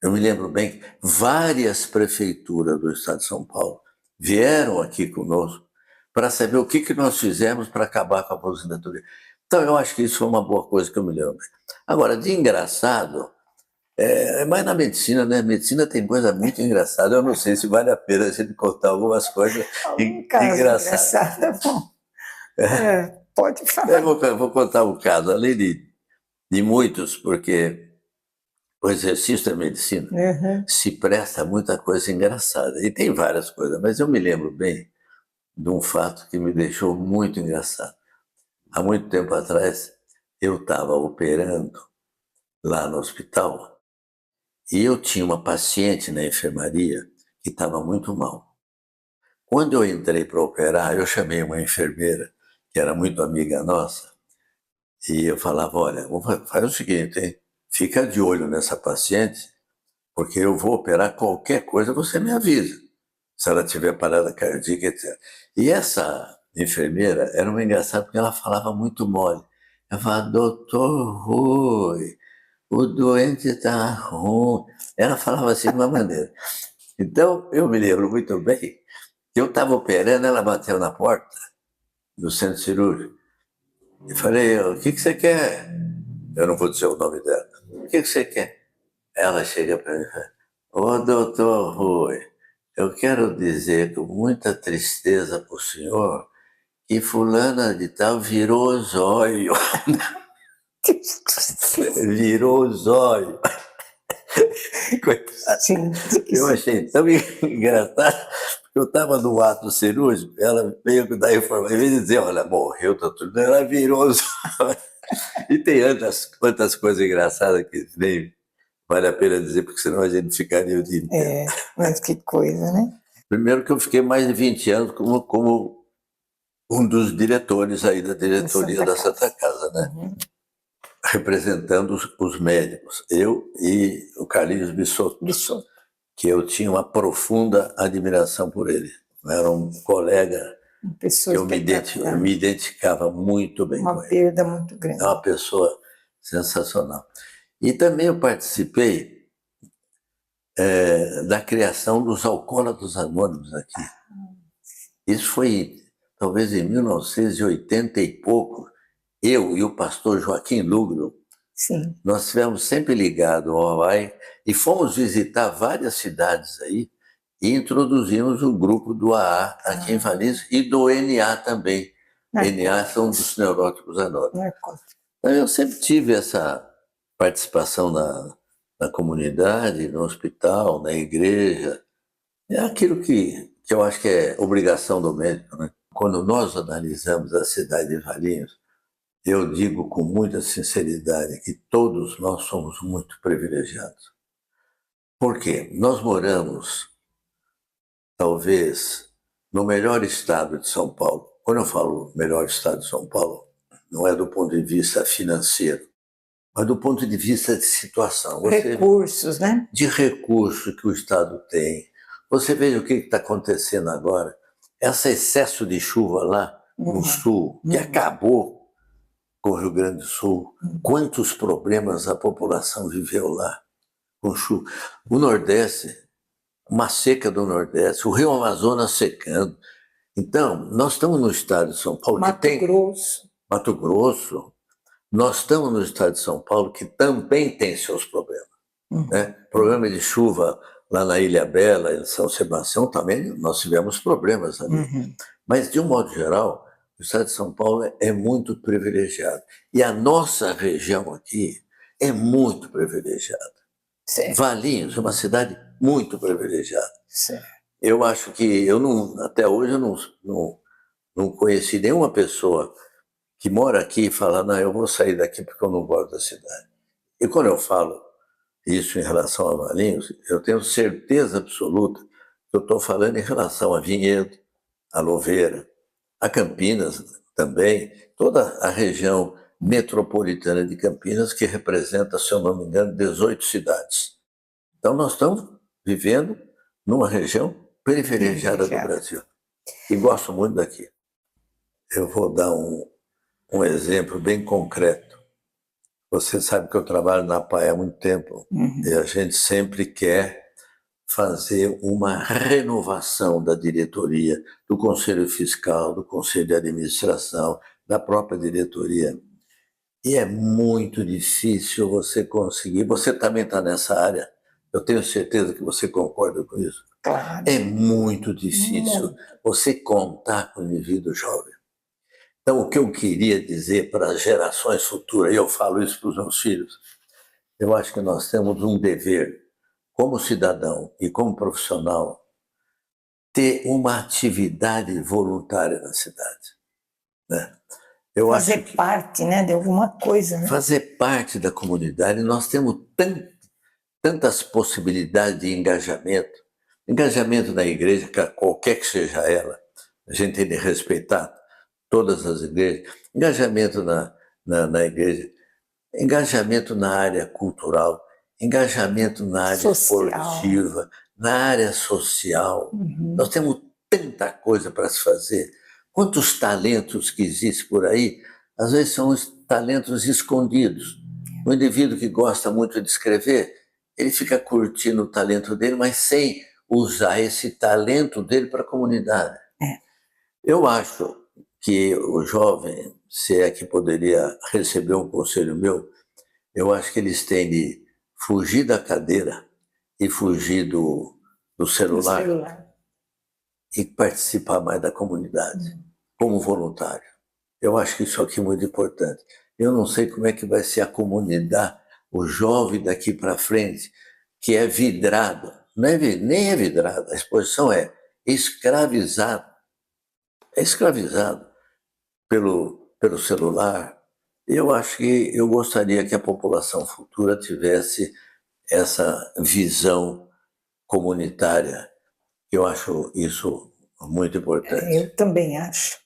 eu me lembro bem que várias prefeituras do estado de São Paulo vieram aqui conosco para saber o que nós fizemos para acabar com a aposentadoria. Então, eu acho que isso foi uma boa coisa que eu me lembro. Agora, de engraçado, Mas na medicina, né? Medicina tem coisa muito engraçada. Eu não sei se vale a pena a gente contar algumas coisas Um caso engraçado, é bom. Pode falar. Eu vou contar um caso, além de muitos, porque o exercício da medicina se presta a muita coisa engraçada. E tem várias coisas, mas eu me lembro bem de um fato que me deixou muito engraçado. Há muito tempo atrás, eu estava operando lá no hospital e eu tinha uma paciente na enfermaria que estava muito mal. Quando eu entrei para operar, eu chamei uma enfermeira, que era muito amiga nossa, e eu falava, olha, faz o seguinte, hein? Fica de olho nessa paciente, porque eu vou operar qualquer coisa, você me avisa, se ela tiver parada cardíaca, etc. E essa enfermeira era uma engraçada, porque ela falava muito mole. Ela falava, doutor Rui, o doente está ruim. Ela falava assim de uma maneira. Então, eu me lembro muito bem que eu estava operando, ela bateu na porta do centro cirúrgico e falei, o que você quer? Eu não vou dizer o nome dela. O que você quer? Ela chega para mim e fala, ô doutor Rui, eu quero dizer com muita tristeza para o senhor que fulana de tal virou zóio. Virou zóio. Sim. Eu achei tão engraçado, porque eu estava no ato cirúrgico, ela veio me dar informação, em vez de dizer, olha, morreu, tá tudo, ela virou zóio. E tem outras coisas engraçadas que nem vale a pena dizer, porque senão a gente ficaria o dia inteiro. Mas que coisa, né? Primeiro que eu fiquei mais de 20 anos como um dos diretores aí da diretoria da Santa Casa, né? Representando os médicos, eu e o Carlinhos Bissotto, que eu tinha uma profunda admiração por ele. Era um colega que eu me identificava muito bem com ele. Uma perda muito grande. É uma pessoa sensacional. E também eu participei da criação dos Alcoólatras Anônimos aqui. Isso foi talvez em 1980 e pouco. Eu e o pastor Joaquim Lugro, nós estivemos sempre ligados ao Hawaii e fomos visitar várias cidades aí e introduzimos o grupo do AA aqui em Valinhos e do NA também. NA são dos Neuróticos Anônimos. Então, eu sempre tive essa participação na comunidade, no hospital, na igreja. É aquilo que eu acho que é obrigação do médico, né? Quando nós analisamos a cidade de Valinhos, eu digo com muita sinceridade que todos nós somos muito privilegiados. Por quê? Nós moramos, talvez, no melhor estado de São Paulo. Quando eu falo melhor estado de São Paulo, não é do ponto de vista financeiro, mas do ponto de vista de situação. Recursos, né? De recursos que o estado tem. Você veja o que está acontecendo agora. Esse excesso de chuva lá no sul, que acabou com o Rio Grande do Sul. Quantos problemas a população viveu lá com chuva. O Nordeste, uma seca do Nordeste, o Rio Amazonas secando. Então, nós estamos no estado de São Paulo que tem... Mato Grosso. Nós estamos no estado de São Paulo que também tem seus problemas. Né? Problema de chuva lá na Ilha Bela, em São Sebastião, também nós tivemos problemas ali. Mas, de um modo geral, o estado de São Paulo é muito privilegiado. E a nossa região aqui é muito privilegiada. Valinhos é uma cidade muito privilegiada. Eu acho que, até hoje, eu não conheci nenhuma pessoa que mora aqui e fala, não, eu vou sair daqui porque eu não gosto da cidade. E quando eu falo isso em relação a Valinhos, eu tenho certeza absoluta que eu estou falando em relação a Vinhedo, a Louveira, a Campinas também, toda a região metropolitana de Campinas, que representa, se eu não me engano, 18 cidades. Então, nós estamos vivendo numa região privilegiada do Brasil. E gosto muito daqui. Eu vou dar um exemplo bem concreto. Você sabe que eu trabalho na PAE há muito tempo e a gente sempre quer fazer uma renovação da diretoria, do Conselho Fiscal, do Conselho de Administração, da própria diretoria. E é muito difícil você conseguir. Você também está nessa área. Eu tenho certeza que você concorda com isso. Claro. É muito difícil você contar com o indivíduo jovem. Então, o que eu queria dizer para as gerações futuras, e eu falo isso para os meus filhos, eu acho que nós temos um dever, como cidadão e como profissional, ter uma atividade voluntária na cidade. Né? Eu Fazer acho que parte, né, de alguma coisa. Né? fazer parte da comunidade, nós temos tantas possibilidades de engajamento. Engajamento na igreja, qualquer que seja ela, a gente tem de respeitar todas as igrejas. Engajamento na igreja, engajamento na área cultural, engajamento na área esportiva, na área social. Nós temos tanta coisa para se fazer. Quantos talentos que existem por aí, às vezes são os talentos escondidos. O indivíduo que gosta muito de escrever, ele fica curtindo o talento dele, mas sem usar esse talento dele para a comunidade. Eu acho que o jovem, se é que poderia receber um conselho meu, eu acho que eles têm de fugir da cadeira e fugir do celular e participar mais da comunidade, como voluntário. Eu acho que isso aqui é muito importante. Eu não sei como é que vai ser a comunidade, o jovem daqui para frente, que é vidrado, nem é vidrado, a exposição é escravizado. É escravizado pelo celular. Eu acho que eu gostaria que a população futura tivesse essa visão comunitária. Eu acho isso muito importante. Eu também acho.